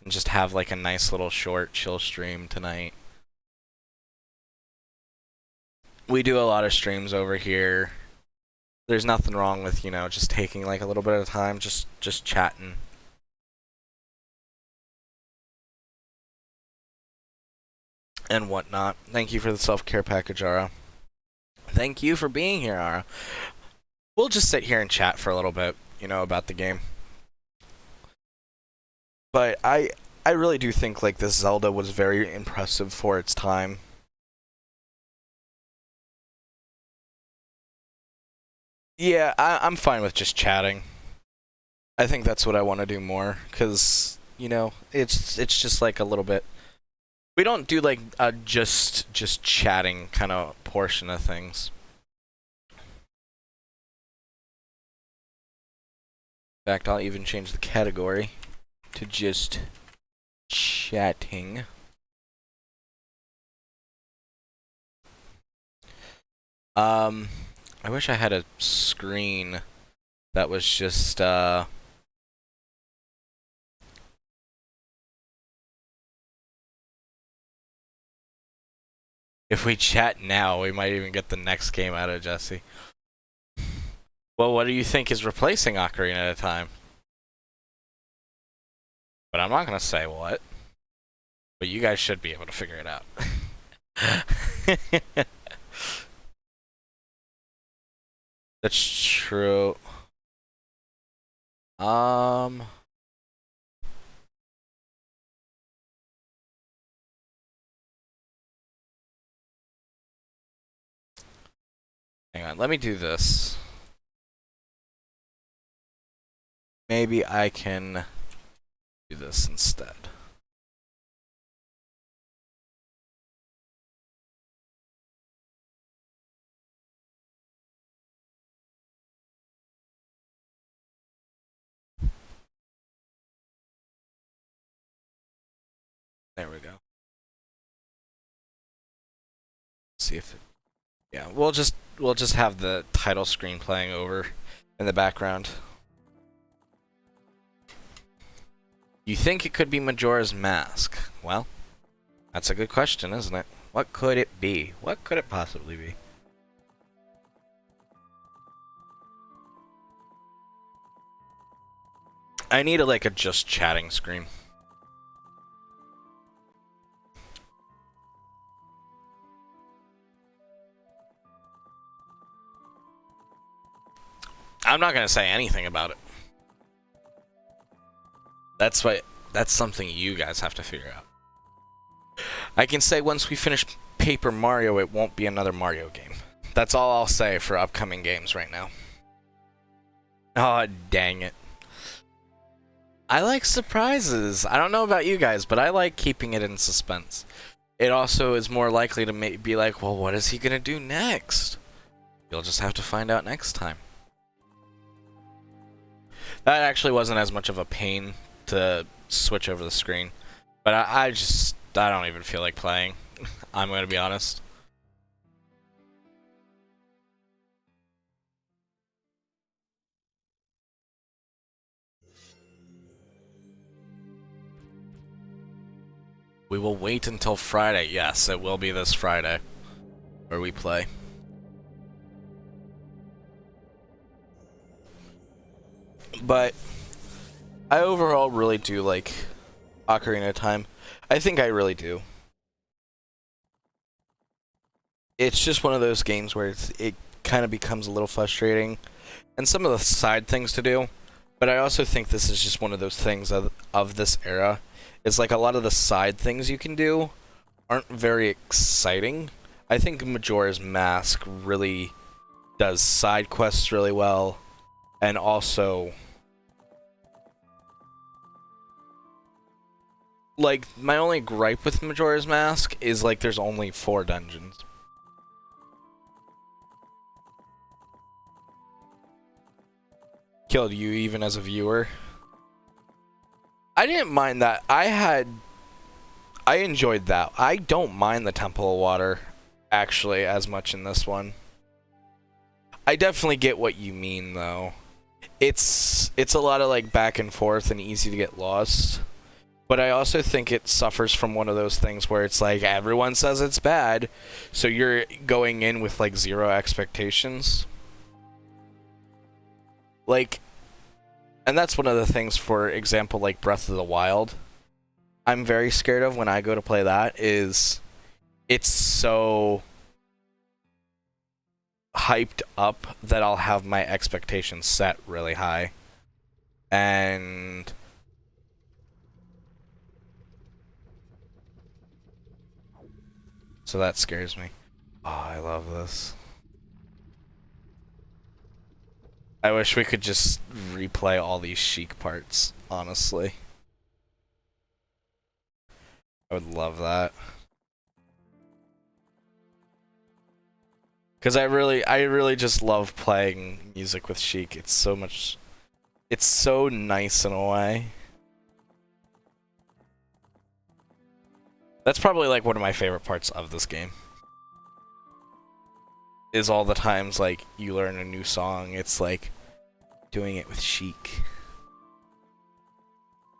And just have like a nice little short chill stream tonight. We do a lot of streams over here. There's nothing wrong with, you know, just taking like a little bit of time, just chatting. And whatnot. Thank you for the self-care package, Ara. Thank you for being here, Ara. We'll just sit here and chat for a little bit, you know, about the game. But I really do think like this Zelda was very impressive for its time. Yeah, I'm fine with just chatting. I think that's what I want to do more, because, you know, it's just like a little bit... We don't do like a just chatting kind of portion of things. In fact, I'll even change the category to just chatting. I wish I had a screen that was just if we chat now, we might even get the next game out of Jesse. Well, what do you think is replacing Ocarina of Time? But I'm not gonna say what. But you guys should be able to figure it out. That's true. Um, hang on. Let me do this. Maybe I can do this instead. There we go. See if it, yeah, we'll just have the title screen playing over in the background. You think it could be Majora's Mask? Well, that's a good question, isn't it? What could it be? What could it possibly be? I need a just chatting screen. I'm not gonna say anything about it. That's something you guys have to figure out. I can say once we finish Paper Mario, it won't be another Mario game. That's all I'll say for upcoming games right now. Oh, dang it. I like surprises. I don't know about you guys, but I like keeping it in suspense. It also is more likely to be like, well, what is he gonna do next? You'll just have to find out next time. That actually wasn't as much of a pain to switch over the screen. But I don't even feel like playing. I'm gonna be honest. We will wait until Friday. Yes, it will be this Friday where we play. But I overall really do like Ocarina of Time. I think I really do. It's just one of those games where it kind of becomes a little frustrating and some of the side things to do. But I also think this is just one of those things of this era. It's like a lot of the side things you can do aren't very exciting. I think Majora's Mask really does side quests really well, and also like my only gripe with Majora's Mask is like there's only 4 dungeons. Killed you even as a viewer. I didn't mind that. I enjoyed that. I don't mind the Temple of Water actually as much in this one. I definitely get what you mean though. It's a lot of like back and forth and easy to get lost. But I also think it suffers from one of those things where it's like everyone says it's bad, so you're going in with like 0 expectations. Like, and that's one of the things, for example, like Breath of the Wild. I'm very scared of when I go to play that is it's so hyped up that I'll have my expectations set really high. And so that scares me. Oh, I love this. I wish we could just replay all these Sheik parts, honestly. I would love that. Because I really just love playing music with Sheik. It's so much... It's so nice in a way. That's probably like one of my favorite parts of this game. Is all the times like you learn a new song, it's like doing it with Sheik.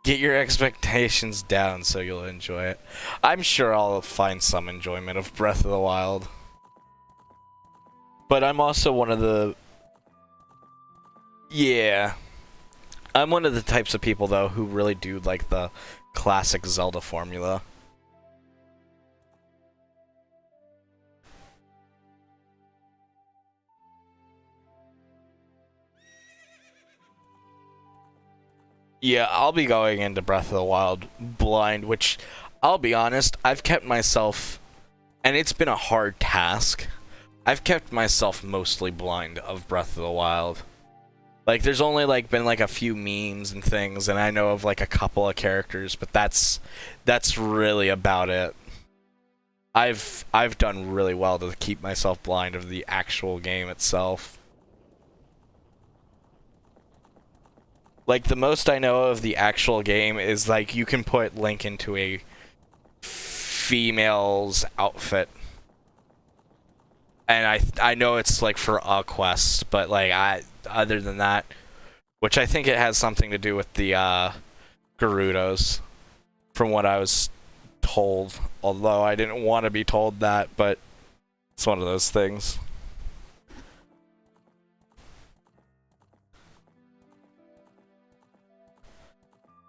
Get your expectations down so you'll enjoy it. I'm sure I'll find some enjoyment of Breath of the Wild. But I'm also one of the... Yeah. I'm one of the types of people, though, who really do like the classic Zelda formula. Yeah, I'll be going into Breath of the Wild blind, which I'll be honest, I've kept myself, and it's been a hard task. I've kept myself mostly blind of Breath of the Wild. Like, there's only like been like a few memes and things, and I know of like a couple of characters, but that's really about it. I've done really well to keep myself blind of the actual game itself. Like, the most I know of the actual game is like you can put Link into a female's outfit, and I know it's like for a quest, but like other than that, which I think it has something to do with the Gerudos, from what I was told. Although I didn't want to be told that, but it's one of those things.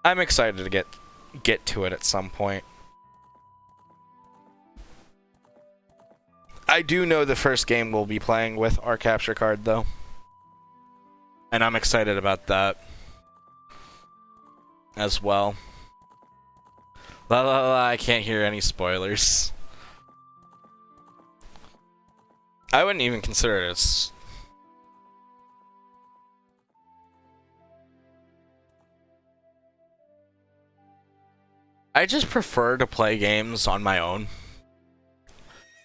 I'm excited to get to it at some point. I do know the first game we'll be playing with our capture card, though. And I'm excited about that as well. La la la, I can't hear any spoilers. I wouldn't even consider it as... I just prefer to play games on my own.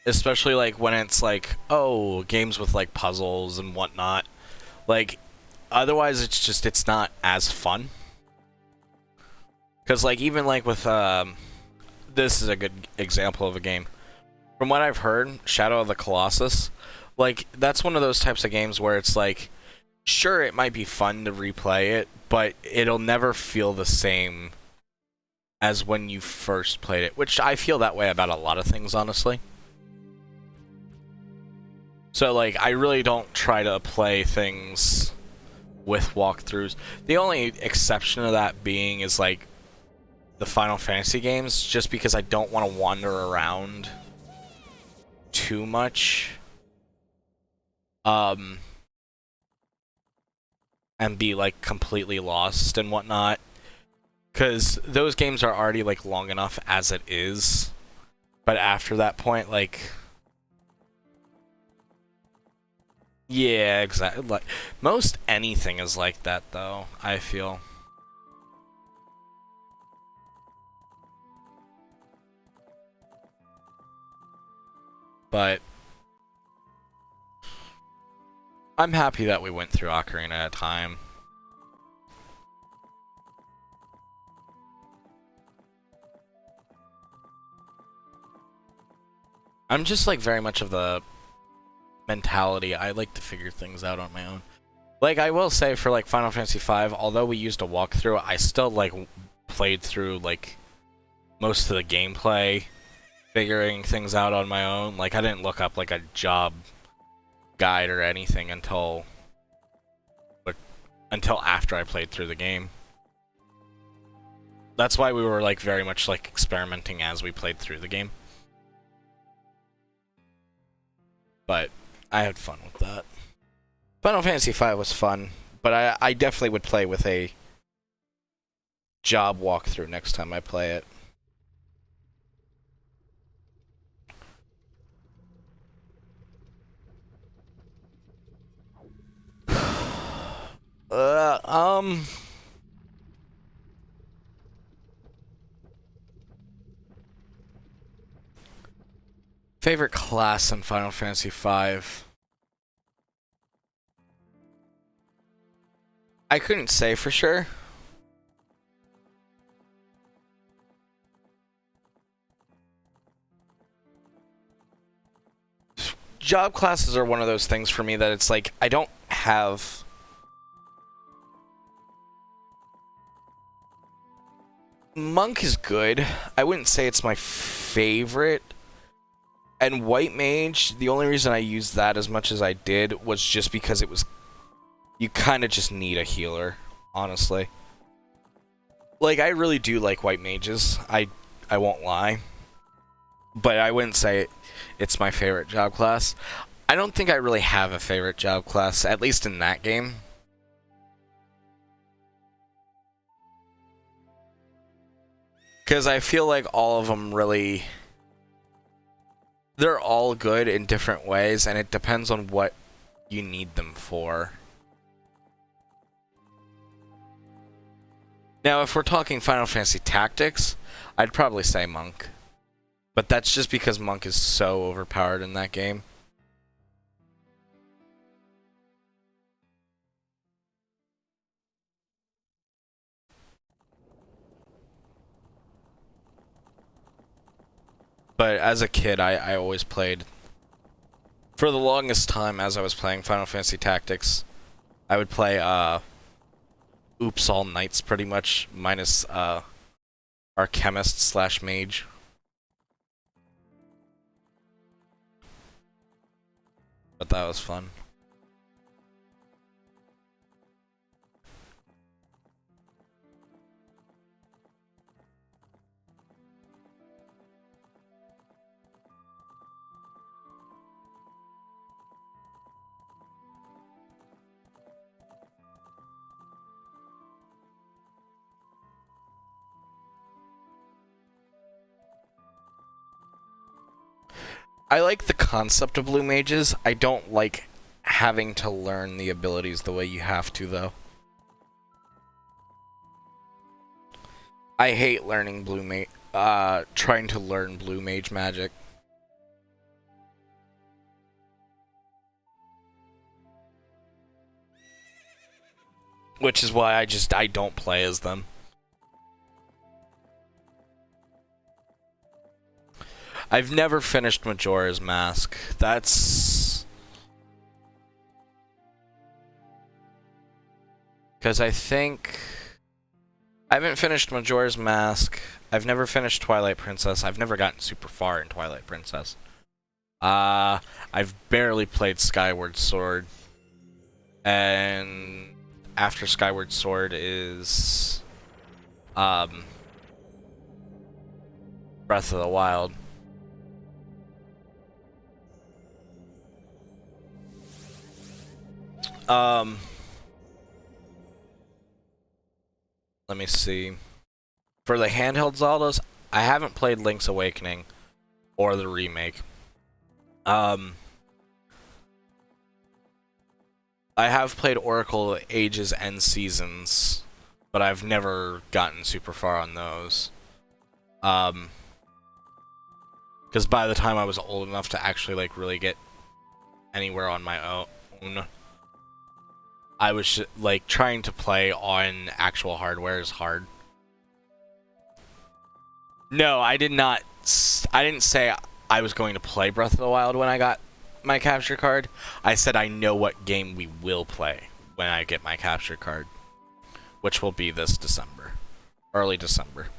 Especially like when it's like, oh, games with like puzzles and whatnot. Like, otherwise it's not as fun. Because like even like with this is a good example of a game. From what I've heard, Shadow of the Colossus, like that's one of those types of games where it's like, sure, it might be fun to replay it, but it'll never feel the same as when you first played it, which I feel that way about a lot of things, honestly. So, like, I really don't try to play things with walkthroughs. The only exception to that being is, like, the Final Fantasy games, just because I don't want to wander around too much. And be, like, completely lost and whatnot. Because those games are already, like, long enough as it is. But after that point, like... Yeah, exactly. Like, most anything is like that, though, I feel. But... I'm happy that we went through Ocarina at a time. I'm just like very much of the mentality. I like to figure things out on my own. Like, I will say for like Final Fantasy V, although we used a walkthrough, I still like played through like most of the gameplay, figuring things out on my own. Like, I didn't look up like a job guide or anything until after I played through the game. That's why we were like very much like experimenting as we played through the game. But I had fun with that. Final Fantasy V was fun, but I definitely would play with a job walkthrough next time I play it. uh, Favorite class in Final Fantasy V? I couldn't say for sure. Job classes are one of those things for me that it's like, I don't have... Monk is good. I wouldn't say it's my favorite. And White Mage, the only reason I used that as much as I did was just because it was... You kind of just need a healer, honestly. Like, I really do like White Mages. I won't lie. But I wouldn't say it's my favorite job class. I don't think I really have a favorite job class, at least in that game. Because I feel like all of them really... They're all good in different ways, and it depends on what you need them for. Now, if we're talking Final Fantasy Tactics, I'd probably say Monk. But that's just because Monk is so overpowered in that game. But as a kid, I always played... For the longest time, as I was playing Final Fantasy Tactics, I would play, Oops All Knights, pretty much, minus, our chemist slash mage. But that was fun. I like the concept of blue mages. I don't like having to learn the abilities the way you have to, though. I hate learning trying to learn blue mage magic. Which is why I don't play as them. I've never finished Majora's Mask. That's... Because I think... I haven't finished Majora's Mask. I've never finished Twilight Princess. I've never gotten super far in Twilight Princess. I've barely played Skyward Sword. And after Skyward Sword is... Breath of the Wild. Let me see. For the handheld Zeldas, I haven't played Link's Awakening or the remake. I have played Oracle Ages and Seasons, but I've never gotten super far on those. Because by the time I was old enough to actually like really get anywhere on my own, I was like trying to play on actual hardware is hard. No, I did not. I didn't say I was going to play Breath of the Wild when I got my capture card. I said I know what game we will play when I get my capture card, which will be this December, early December.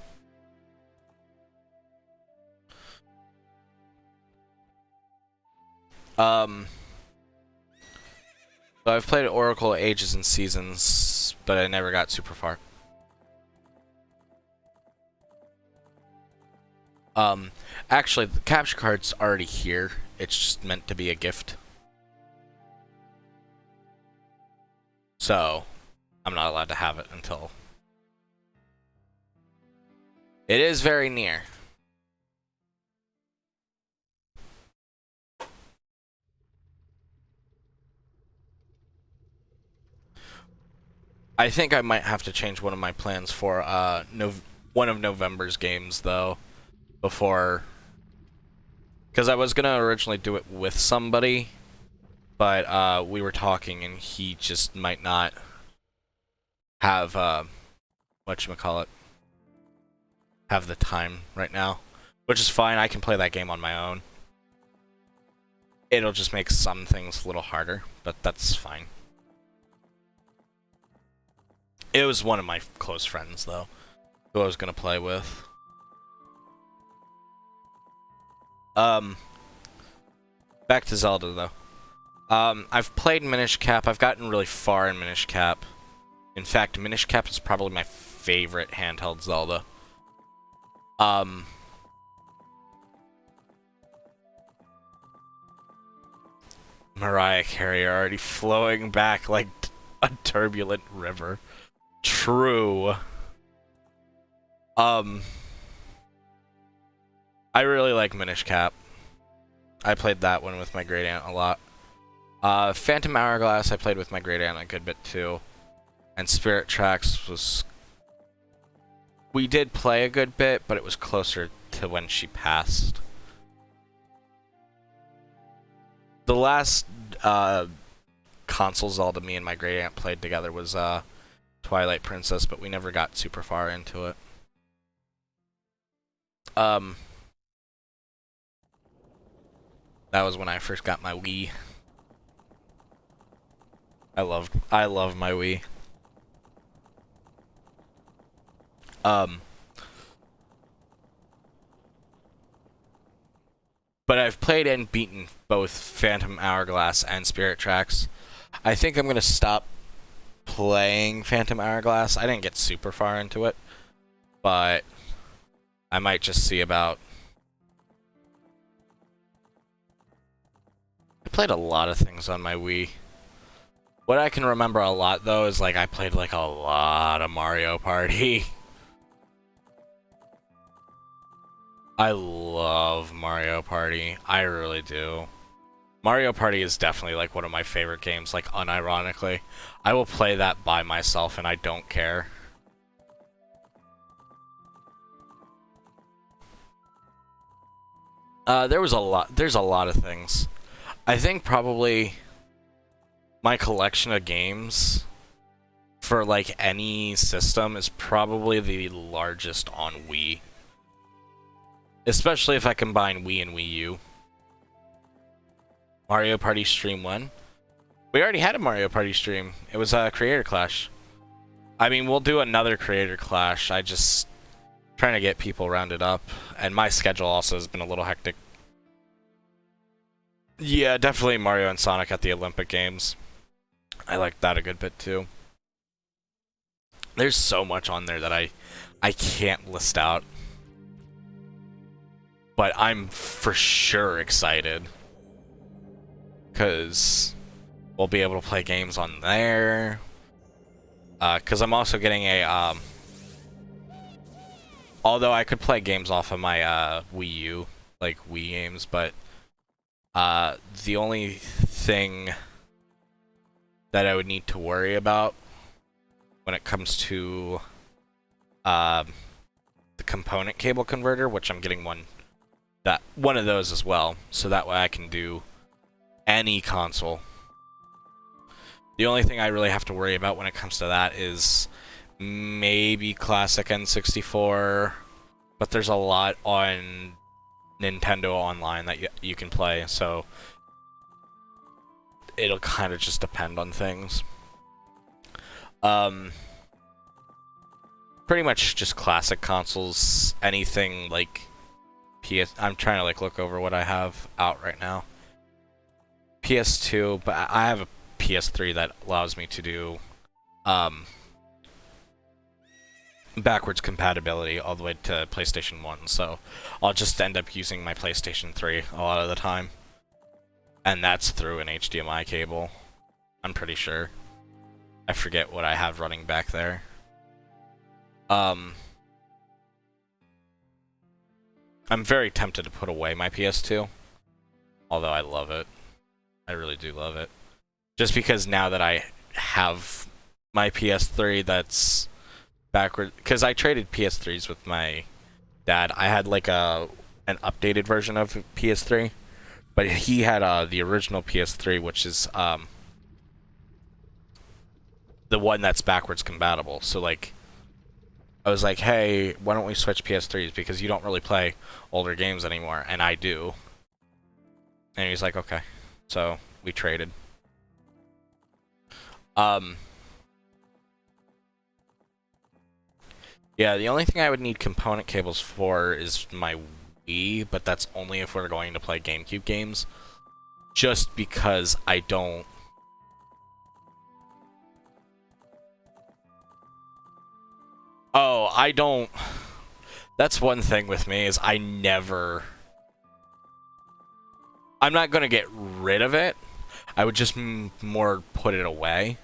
So I've played Oracle Ages and Seasons, but I never got super far. Actually, the capture card's already here. It's just meant to be a gift. So, I'm not allowed to have it until... It is very near. I think I might have to change one of my plans for one of November's games, though, before... Because I was going to originally do it with somebody, but we were talking and he just might not have, whatchamacallit, have the time right now. Which is fine, I can play that game on my own. It'll just make some things a little harder, but that's fine. It was one of my close friends, though, who I was going to play with. Back to Zelda, though. I've played Minish Cap. I've gotten really far in Minish Cap. In fact, Minish Cap is probably my favorite handheld Zelda. Mariah Carey already flowing back like a turbulent river. True. I really like Minish Cap. I played that one with my great aunt a lot. Phantom Hourglass I played with my great aunt a good bit too. And Spirit Tracks was... We did play a good bit, but it was closer to when she passed. The last console Zelda me and my great aunt played together was Twilight Princess, but we never got super far into it. That was when I first got my Wii. I love my Wii. But I've played and beaten both Phantom Hourglass and Spirit Tracks. I think I'm gonna stop playing Phantom Hourglass. I didn't get super far into it, but I might just see about... I played a lot of things on my Wii. What I can remember a lot, though, is like I played like a lot of Mario Party. I love Mario Party. I really do. Mario Party is definitely like one of my favorite games, like unironically. I will play that by myself and I don't care. There's a lot of things. I think probably my collection of games for like any system is probably the largest on Wii. Especially if I combine Wii and Wii U. Mario Party Stream 1. We already had a Mario Party stream. It was a Creator Clash. I mean, we'll do another Creator Clash. I just trying to get people rounded up. And my schedule also has been a little hectic. Yeah, definitely Mario and Sonic at the Olympic Games. I liked that a good bit too. There's so much on there that I can't list out. But I'm for sure excited. Because we'll be able to play games on there. Because I'm also getting a... although I could play games off of my Wii U, like Wii games, but the only thing that I would need to worry about when it comes to the component cable converter, which I'm getting one of those as well, so that way I can do any console. The only thing I really have to worry about when it comes to that is maybe classic N64, but there's a lot on Nintendo Online that you can play, so it'll kind of just depend on things. Pretty much just classic consoles, anything like I'm trying to like look over what I have out right now. PS2, but I have a PS3 that allows me to do backwards compatibility all the way to PlayStation 1, so I'll just end up using my PlayStation 3 a lot of the time. And that's through an HDMI cable, I'm pretty sure. I forget what I have running back there. I'm very tempted to put away my PS2, although I love it. I really do love it. Just because now that I have my PS3 that's backward, because I traded PS3s with my dad. I had like an updated version of PS3, but he had the original PS3, which is the one that's backwards compatible. So like, I was like, hey, why don't we switch PS3s, because you don't really play older games anymore, and I do. And he's like, okay. So we traded. Yeah, the only thing I would need component cables for is my Wii, but that's only if we're going to play GameCube games. Just because I don't... Oh, I don't... That's one thing with me, is I never... I'm not going to get rid of it. I would just more put it away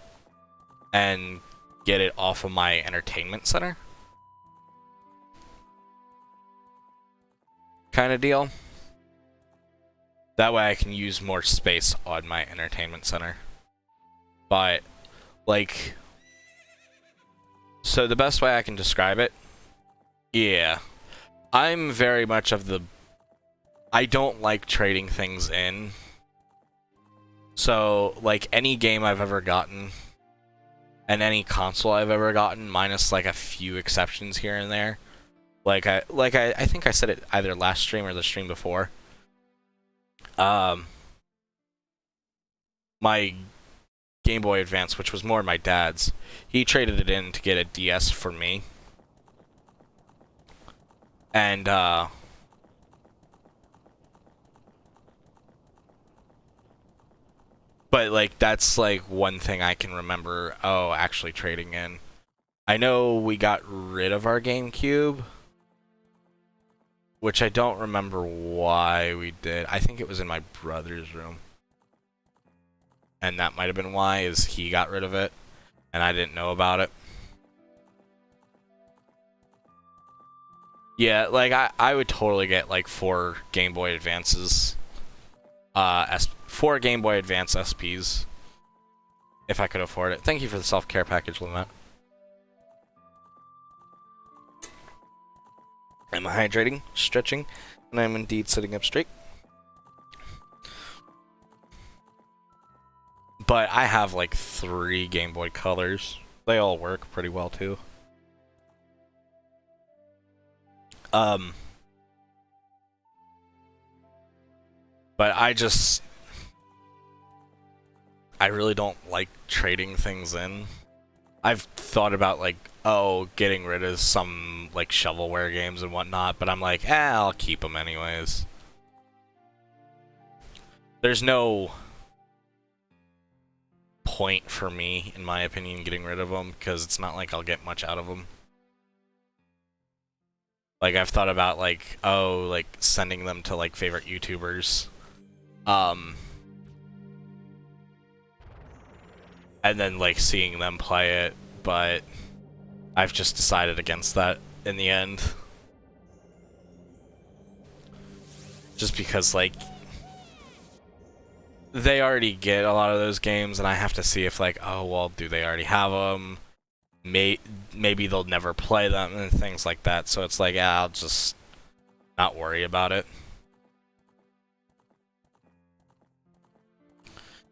and get it off of my entertainment center. kind of deal. That way I can use more space on my entertainment center. But, like... So the best way I can describe it... Yeah. I'm very much of the... I don't like trading things in. So, like, any game I've ever gotten, and any console I've ever gotten, minus, like, a few exceptions here and there. I think I said it either last stream or the stream before. My Game Boy Advance, which was more my dad's, he traded it in to get a DS for me. And, but, like, that's, like, one thing I can remember, actually trading in. I know we got rid of our GameCube, which I don't remember why we did. I think it was in my brother's room. And that might have been why, is he got rid of it, and I didn't know about it. Yeah, like, I would totally get, like, 4 Game Boy Advances. 4 Game Boy Advance SPs. If I could afford it. Thank you for the self-care package, Lumet. I'm hydrating, stretching, and I'm indeed sitting up straight. But I have like 3 Game Boy Colors. They all work pretty well too. But I really don't like trading things in. I've thought about, like, getting rid of some, like, shovelware games and whatnot, but I'm like, I'll keep them anyways. There's no point for me, in my opinion, getting rid of them, because it's not like I'll get much out of them. Like, I've thought about, like, sending them to, like, favorite YouTubers. And then, like, seeing them play it, but I've just decided against that in the end. Just because, like, they already get a lot of those games, and I have to see if, like, do they already have them? Maybe they'll never play them, and things like that, so it's like, I'll just not worry about it.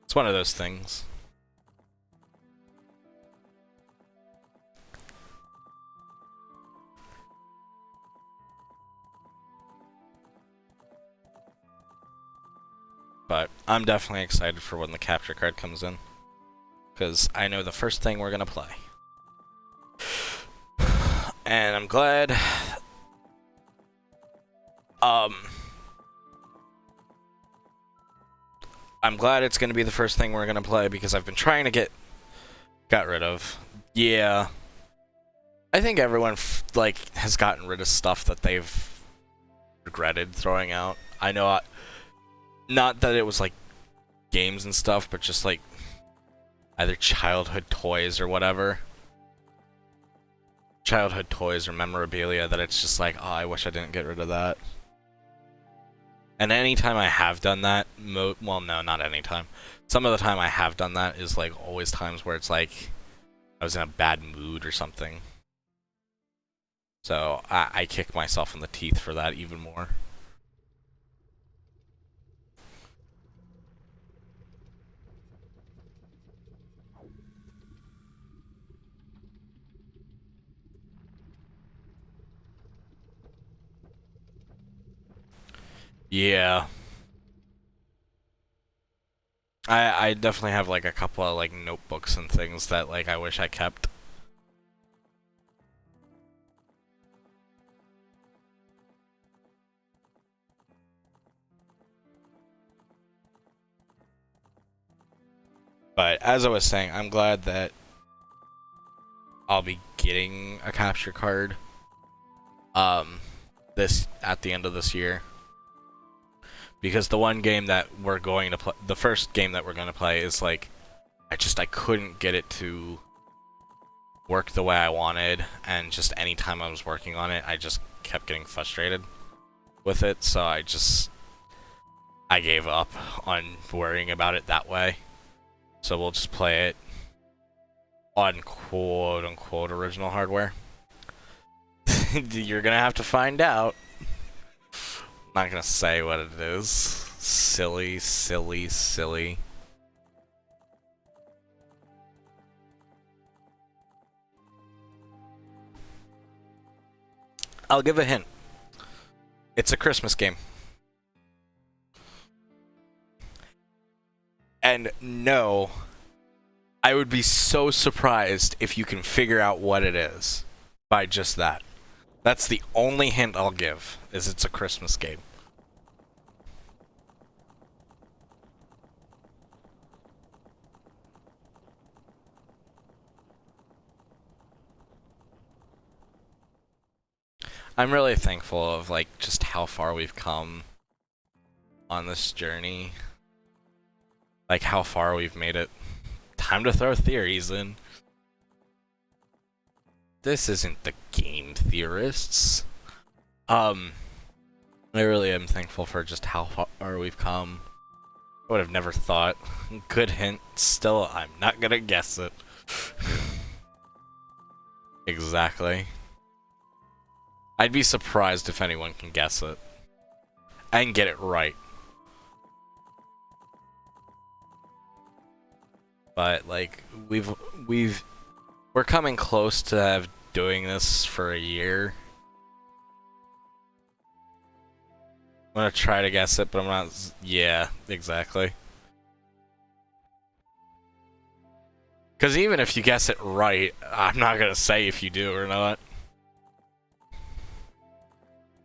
It's one of those things. But I'm definitely excited for when the capture card comes in, because I know the first thing we're gonna play. And I'm glad. I'm glad it's gonna be the first thing we're gonna play, because I've been trying to got rid of. Yeah. I think everyone has gotten rid of stuff that they've regretted throwing out. I know. Not that it was, like, games and stuff, but just, like, either childhood toys or whatever. Childhood toys or memorabilia that it's just like, I wish I didn't get rid of that. And anytime I have done that, well, no, not anytime. Some of the time I have done that is, like, always times where it's like I was in a bad mood or something. So I kick myself in the teeth for that even more. Yeah. I definitely have, like, a couple of, like, notebooks and things that, like, I wish I kept. But as I was saying, I'm glad that I'll be getting a capture card at the end of this year. Because the one game that we're going to play, the first game that we're going to play is, like, I couldn't get it to work the way I wanted, and just anytime I was working on it, I just kept getting frustrated. with it, so I gave up on worrying about it that way. So we'll just play it on quote-unquote original hardware. You're gonna have to find out. I'm not gonna say what it is. Silly, silly, silly. I'll give a hint. It's a Christmas game. And no, I would be so surprised if you can figure out what it is by just that. That's the only hint I'll give, is it's a Christmas game. I'm really thankful of, like, just how far we've come on this journey. Like, how far we've made it. Time to throw theories in. This isn't the game theorists. I really am thankful for just how far we've come. I would have never thought. Good hint. Still, I'm not gonna guess it. Exactly. I'd be surprised if anyone can guess it. And get it right. But, like, we're coming close to doing this for a year. I'm gonna try to guess it, but I'm not. Yeah, exactly. Because even if you guess it right, I'm not gonna say if you do or not.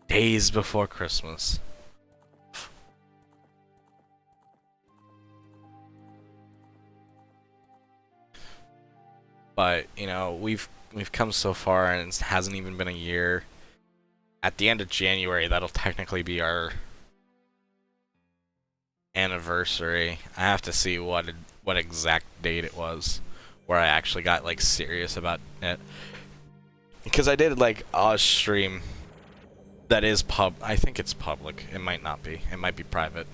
Days before Christmas. But, you know, we've come so far and it hasn't even been a year. At the end of January, that'll technically be our anniversary. I have to see what exact date it was where I actually got, like, serious about it. Because I did, like, a stream that is I think it's public. It might not be. It might be private.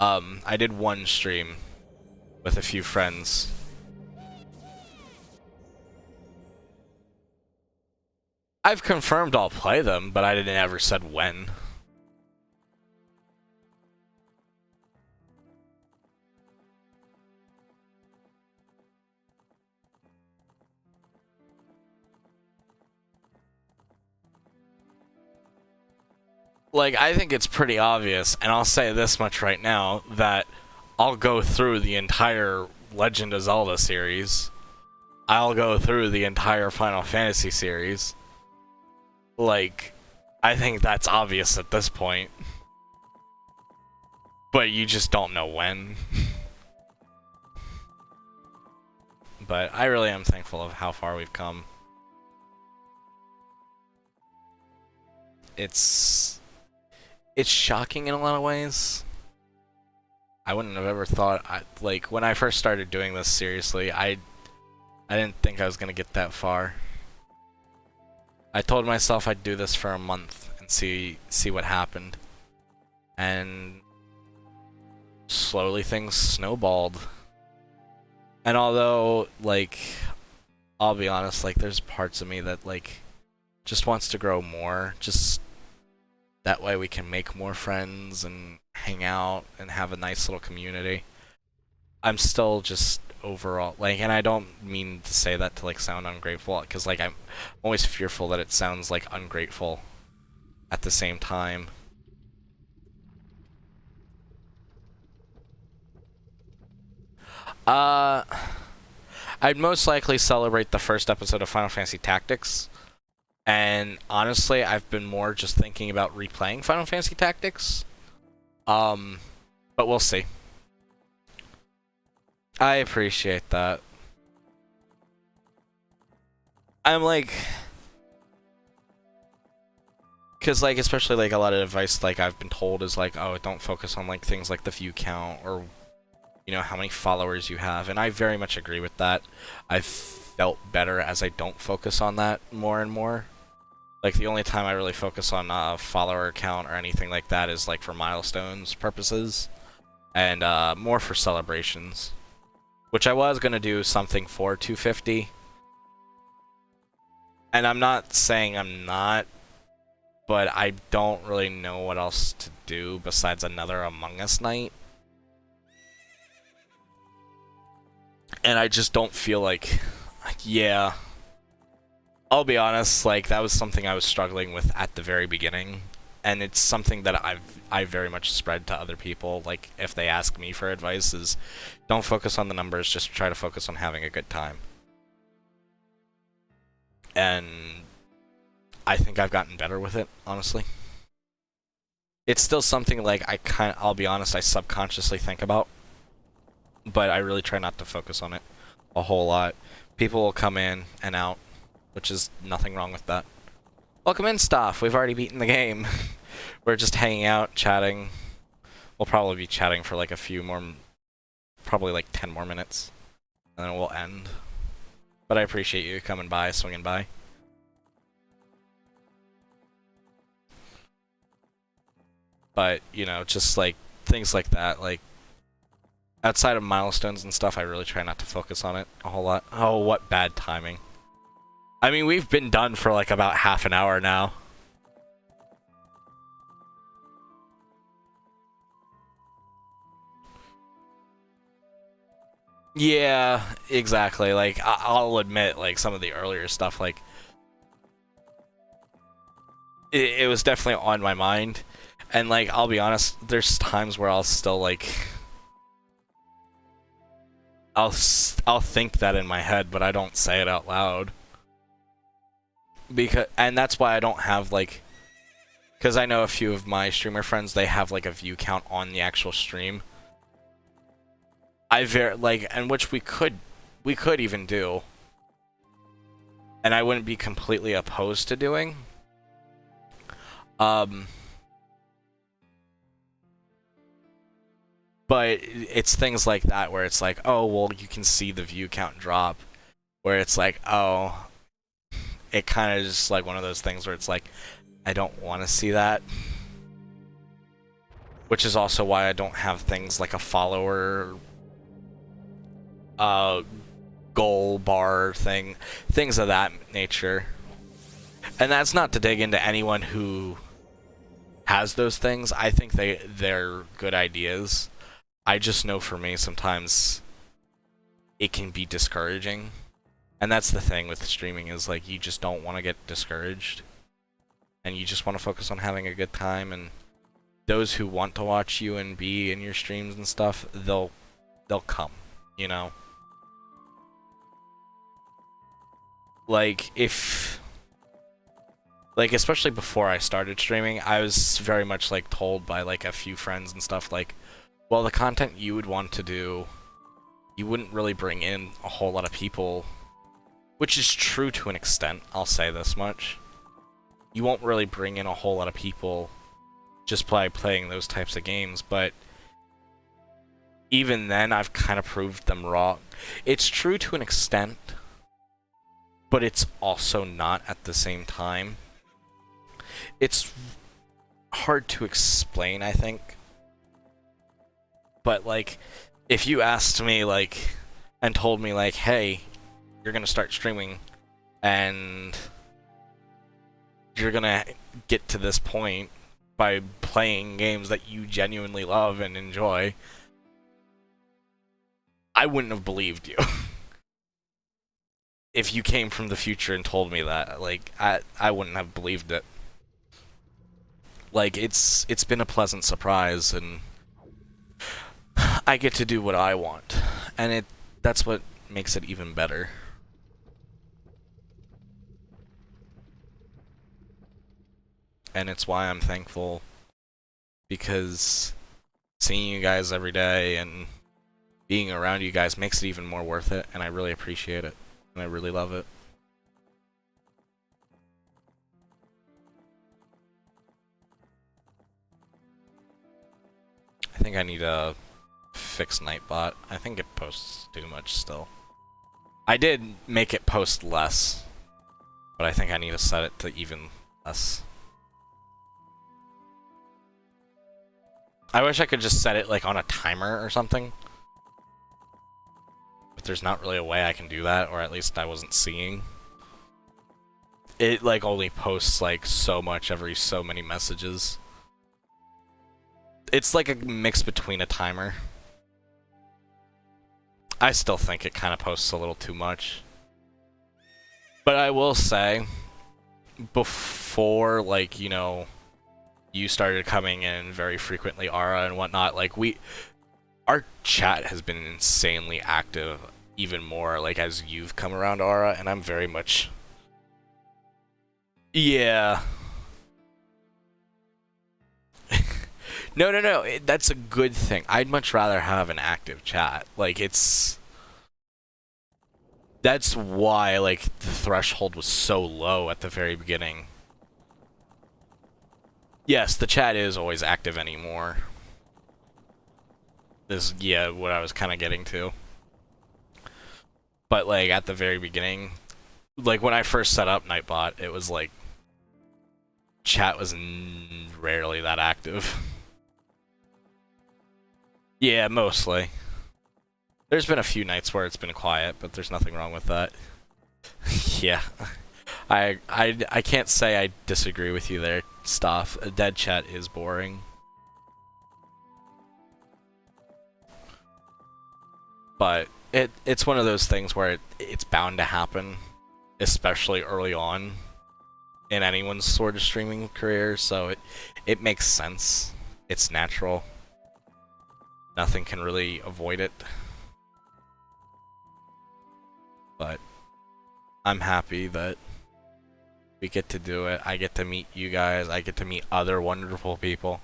I did one stream with a few friends. I've confirmed I'll play them, but I didn't ever said when. Like, I think it's pretty obvious, and I'll say this much right now, that I'll go through the entire Legend of Zelda series. I'll go through the entire Final Fantasy series. Like, I think that's obvious at this point. But you just don't know when. But I really am thankful of how far we've come. It's shocking in a lot of ways. I wouldn't have ever thought, like, when I first started doing this seriously, I didn't think I was gonna get that far. I told myself I'd do this for a month and see what happened. And slowly things snowballed. And although, like, I'll be honest, like, there's parts of me that, like, just wants to grow more, just that way we can make more friends and hang out and have a nice little community. I'm still just overall, like, and I don't mean to say that to, like, sound ungrateful, because, like, I'm always fearful that it sounds, like, ungrateful at the same time. I'd most likely celebrate the first episode of Final Fantasy Tactics. And honestly, I've been more just thinking about replaying Final Fantasy Tactics. But we'll see. I appreciate that. I'm like, because, like, especially, like, a lot of advice, like, I've been told is like, oh, don't focus on, like, things like the view count or, you know, how many followers you have. And I very much agree with that. I've felt better as I don't focus on that more and more. Like, the only time I really focus on follower count or anything like that is, like, for milestones purposes. And more for celebrations. Which I was going to do something for 250. And I'm not saying I'm not, but I don't really know what else to do besides another Among Us night. And I just don't feel like, yeah. I'll be honest, like, that was something I was struggling with at the very beginning. And it's something that I very much spread to other people, like, if they ask me for advice, is don't focus on the numbers, just try to focus on having a good time. And I think I've gotten better with it, honestly. It's still something, like, I'll be honest, I subconsciously think about. But I really try not to focus on it a whole lot. People will come in and out, which is nothing wrong with that. Welcome in, Staff. We've already beaten the game. We're just hanging out, chatting. We'll probably be chatting for like a few more, probably like 10 more minutes, and then we'll end. But I appreciate you coming by, swinging by. But, you know, just like things like that, like outside of milestones and stuff, I really try not to focus on it a whole lot. Oh, what bad timing. I mean, we've been done for like about half an hour now. Yeah, exactly. Like, I'll admit, like, some of the earlier stuff, like, it was definitely on my mind. And, like, I'll be honest, there's times where I'll still, like, I'll think that in my head, but I don't say it out loud. And that's why I don't have, like, because I know a few of my streamer friends, they have, like, a view count on the actual stream. And which we could even do. And I wouldn't be completely opposed to doing. But it's things like that where it's like, oh, well, you can see the view count drop. Where it's like, oh, it kind of just like one of those things where it's like, I don't want to see that. Which is also why I don't have things like a follower goal bar thing, things of that nature. And that's not to dig into anyone who has those things. I think they're good ideas. I just know for me sometimes it can be discouraging. And that's the thing with streaming, is like you just don't want to get discouraged. And you just want to focus on having a good time, and those who want to watch you and be in your streams and stuff, they'll come, you know? Like, especially before I started streaming, I was very much, like, told by, like, a few friends and stuff, like, well, the content you would want to do, you wouldn't really bring in a whole lot of people, which is true to an extent, I'll say this much. You won't really bring in a whole lot of people just by playing those types of games, but even then, I've kind of proved them wrong. It's true to an extent, but it's also not at the same time. It's hard to explain, I think. But, like, if you asked me, like, and told me, like, hey, you're gonna start streaming, and you're gonna get to this point by playing games that you genuinely love and enjoy, I wouldn't have believed you. If you came from the future and told me that, like, I wouldn't have believed it. Like, it's been a pleasant surprise, and I get to do what I want, and that's what makes it even better. And it's why I'm thankful, because seeing you guys every day and being around you guys makes it even more worth it, and I really appreciate it, and I really love it. I think I need to fix Nightbot. I think it posts too much still. I did make it post less, but I think I need to set it to even Less. I wish I could just set it like on a timer or something. But there's not really a way I can do that, or at least I wasn't seeing. It like only posts like so much every so many messages. It's like a mix between a timer. I still think it kind of posts a little too much. But I will say, before, like, you know, you started coming in very frequently, Ara and whatnot, like, our chat has been insanely active even more, like, as you've come around, Ara, and I'm very much... Yeah. No, that's a good thing. I'd much rather have an active chat. Like, it's... That's why, like, the threshold was so low at the very beginning. Yes, the chat is always active anymore. This, yeah, what I was kind of getting to. But, like, at the very beginning, like, when I first set up Nightbot, it was, like, chat was rarely that active. Yeah, mostly. There's been a few nights where it's been quiet, but there's nothing wrong with that. Yeah. I can't say I disagree with you there, Stoff. A dead chat is boring. But it's one of those things where it's bound to happen, especially early on in anyone's sort of streaming career, so it makes sense. It's natural. Nothing can really avoid it. But I'm happy that we get to do it. I get to meet you guys. I get to meet other wonderful people.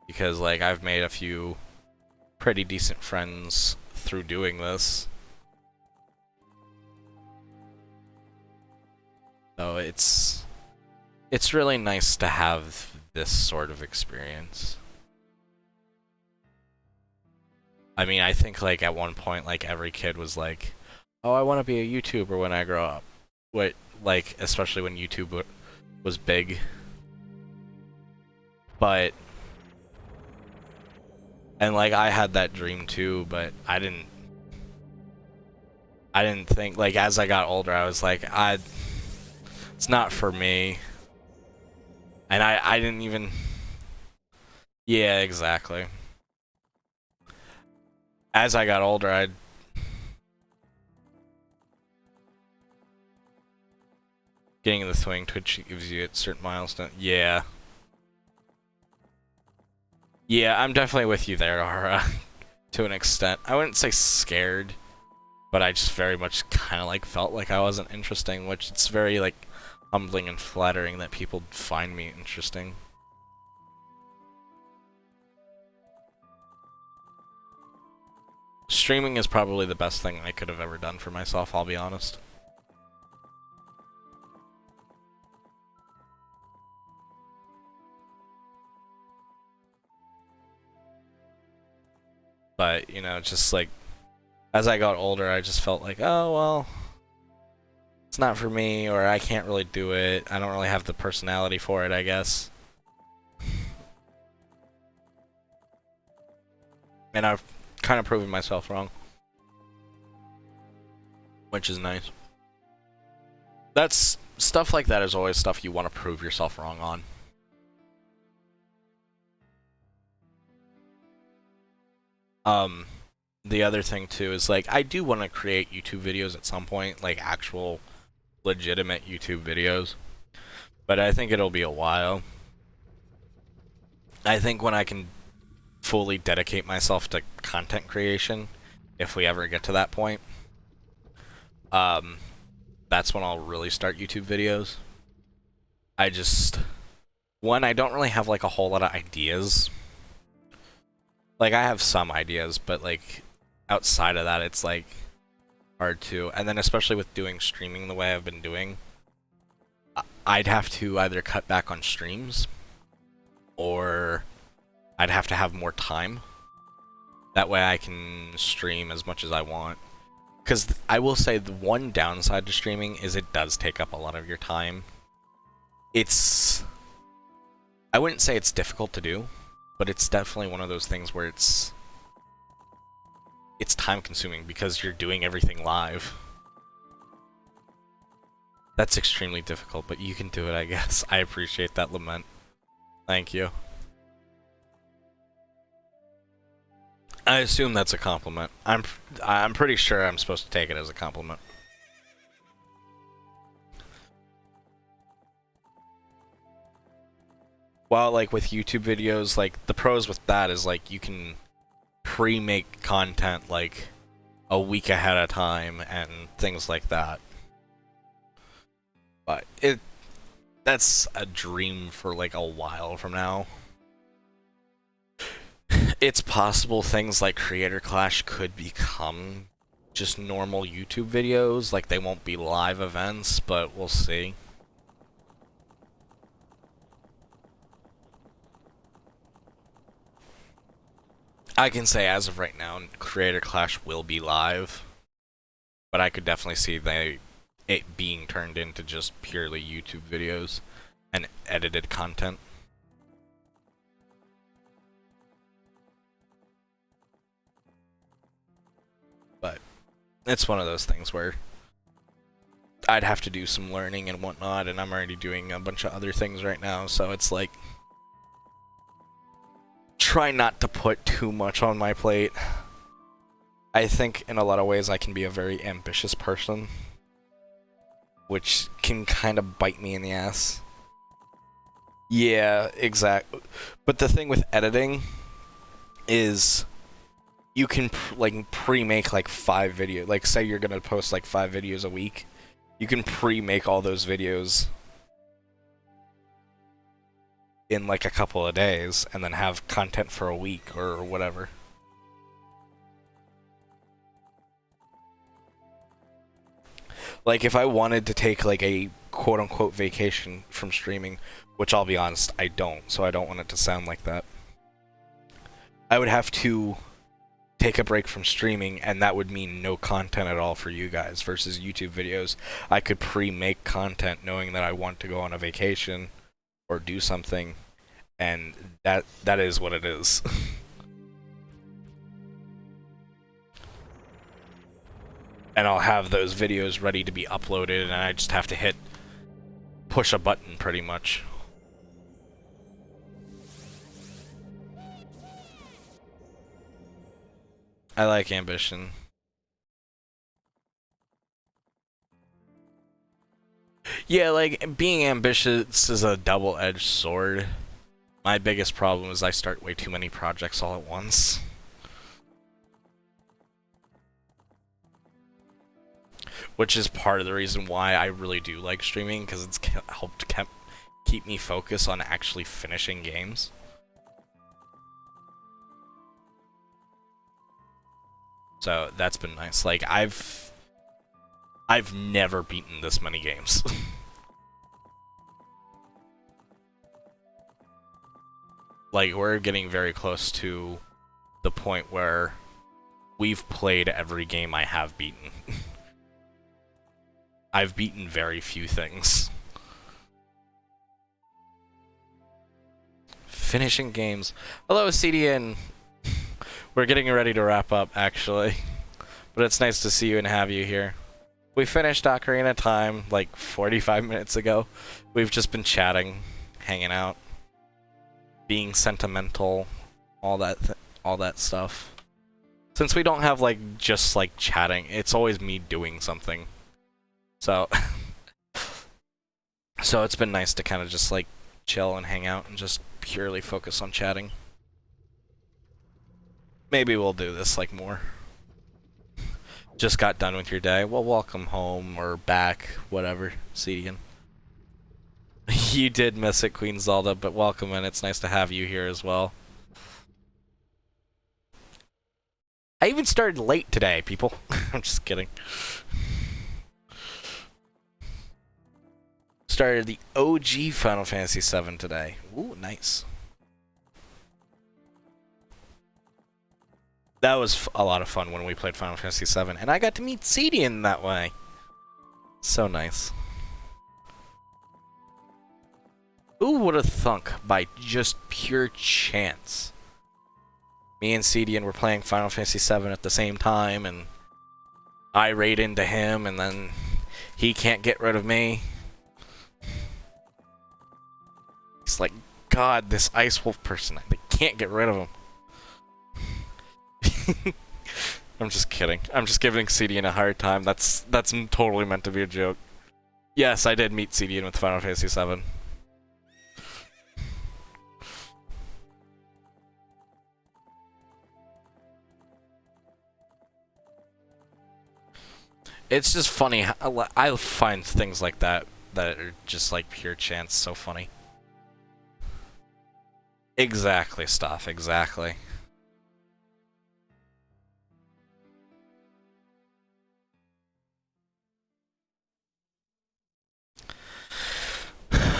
Because, like, I've made a few pretty decent friends through doing this. So it's really nice to have this sort of experience. I mean, I think, like, at one point, like, every kid was like, oh, I want to be a YouTuber when I grow up. What, like, especially when YouTube was big. But... And, like, I had that dream, too, but I didn't think, like, as I got older, I was like, it's not for me. And I didn't even... Yeah, exactly. As I got older, getting in the swing, Twitch gives you a certain milestone. Yeah. Yeah, I'm definitely with you there, Ara. To an extent. I wouldn't say scared, but I just very much kind of, like, felt like I wasn't interesting, which it's very, like, humbling and flattering that people find me interesting. Streaming is probably the best thing I could have ever done for myself, I'll be honest. But, you know, just like, as I got older, I just felt like, oh, well, it's not for me, or I can't really do it. I don't really have the personality for it, I guess. And I've kind of proven myself wrong. Which is nice. That's stuff like that is always stuff you want to prove yourself wrong on. The other thing too is, like, I do want to create YouTube videos at some point, like actual legitimate YouTube videos. But I think it'll be a while. I think when I can fully dedicate myself to content creation, if we ever get to that point, that's when I'll really start YouTube videos. I don't really have, like, a whole lot of ideas. Like, I have some ideas, but, like, outside of that, it's, like, hard to. And then especially with doing streaming the way I've been doing, I'd have to either cut back on streams, or I'd have to have more time. That way I can stream as much as I want. Because I will say the one downside to streaming is it does take up a lot of your time. I wouldn't say it's difficult to do, but it's definitely one of those things where it's time consuming because you're doing everything live. That's extremely difficult, but you can do it, I guess. I appreciate that lament. Thank you. I assume that's a compliment. I'm pretty sure I'm supposed to take it as a compliment. While like with YouTube videos, like the pros with that is like you can pre-make content like a week ahead of time and things like that. But that's a dream for like a while from now. It's possible things like Creator Clash could become just normal YouTube videos, like they won't be live events, but we'll see. I can say as of right now, Creator Clash will be live, but I could definitely see it being turned into just purely YouTube videos and edited content. But it's one of those things where I'd have to do some learning and whatnot, and I'm already doing a bunch of other things right now, so it's like try not to put too much on my plate. I think in a lot of ways I can be a very ambitious person, which can kind of bite me in the ass. Yeah, exactly. But the thing with editing is you can pre-make like 5 videos. Like say you're gonna post like 5 videos a week, you can pre-make all those videos in like a couple of days and then have content for a week or whatever. Like if I wanted to take like a quote-unquote vacation from streaming, which I'll be honest, I don't, so I don't want it to sound like that. I would have to take a break from streaming, and that would mean no content at all for you guys, versus YouTube videos. I could pre-make content knowing that I want to go on a vacation or do something, and that is what it is. And I'll have those videos ready to be uploaded, and I just have to push a button pretty much. I like ambition. Yeah, like, being ambitious is a double-edged sword. My biggest problem is I start way too many projects all at once. Which is part of the reason why I really do like streaming, because it's helped keep me focused on actually finishing games. So that's been nice. Like I've never beaten this many games. Like we're getting very close to the point where we've played every game I have beaten. I've beaten very few things. Finishing games. Hello, CDN. We're getting ready to wrap up, actually. But it's nice to see you and have you here. We finished Ocarina Time like 45 minutes ago. We've just been chatting, hanging out, being sentimental, all that stuff. Since we don't have like just like chatting, it's always me doing something. So so it's been nice to kind of just like chill and hang out and just purely focus on chatting. Maybe we'll do this like more. Just got done with your day. Well, welcome home or back, whatever, CDN. You did miss it, Queen Zelda, but welcome in. It's nice to have you here as well. I even started late today, people. I'm just kidding. Started the OG Final Fantasy VII today. Ooh, nice. That was a lot of fun when we played Final Fantasy VII, and I got to meet Cedian that way. So nice. Who would have thunk by just pure chance? Me and Cedian were playing Final Fantasy VII at the same time, and I raid into him, and then he can't get rid of me. It's like, God, this Ice Wolf person, they can't get rid of him. I'm just kidding. I'm just giving Cedian a hard time. That's totally meant to be a joke. Yes, I did meet Cedian with Final Fantasy VII. It's just funny. I find things like that are just like pure chance so funny. Exactly, stuff. Exactly.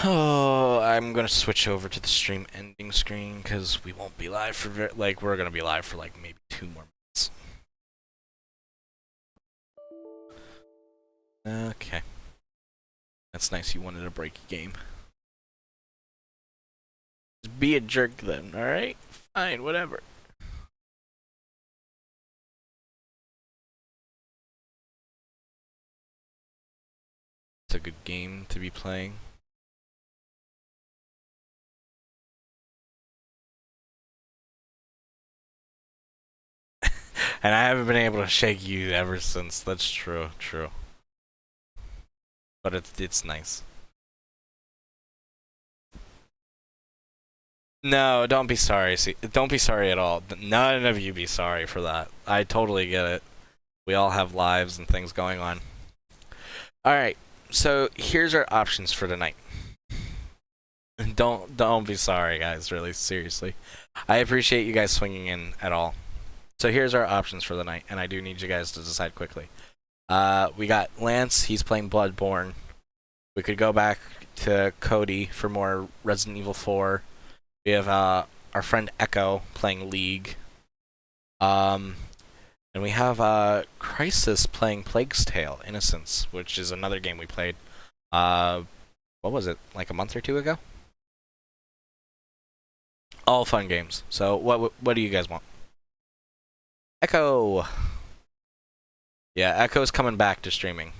Oh, I'm gonna switch over to the stream ending screen because we won't be live for we're gonna be live for like maybe 2 more minutes. Okay. That's nice. You wanted a breaky game. Just be a jerk then, alright? Fine, whatever. It's a good game to be playing. And I haven't been able to shake you ever since. That's true, true. But it's nice. No, don't be sorry. See, don't be sorry at all. None of you be sorry for that. I totally get it. We all have lives and things going on. Alright, so here's our options for tonight. Don't be sorry, guys, really, seriously. I appreciate you guys swinging in at all. So here's our options for the night, and I do need you guys to decide quickly. We got Lance, he's playing Bloodborne. We could go back to Cody for more Resident Evil 4. We have our friend Echo playing League. And we have Crisis playing Plague's Tale: Innocence, which is another game we played. What was it, like a month or 2 ago? All fun games. So what do you guys want? Echo. Yeah, Echo's coming back to streaming.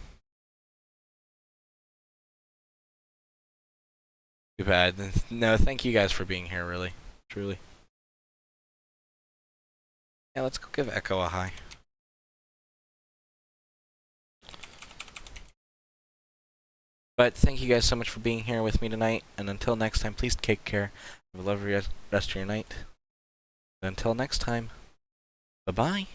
Too bad. No, thank you guys for being here, really. Truly. Yeah, let's go give Echo a hi. But thank you guys so much for being here with me tonight, and until next time, please take care. Have a lovely rest of your night. And until next time, bye-bye.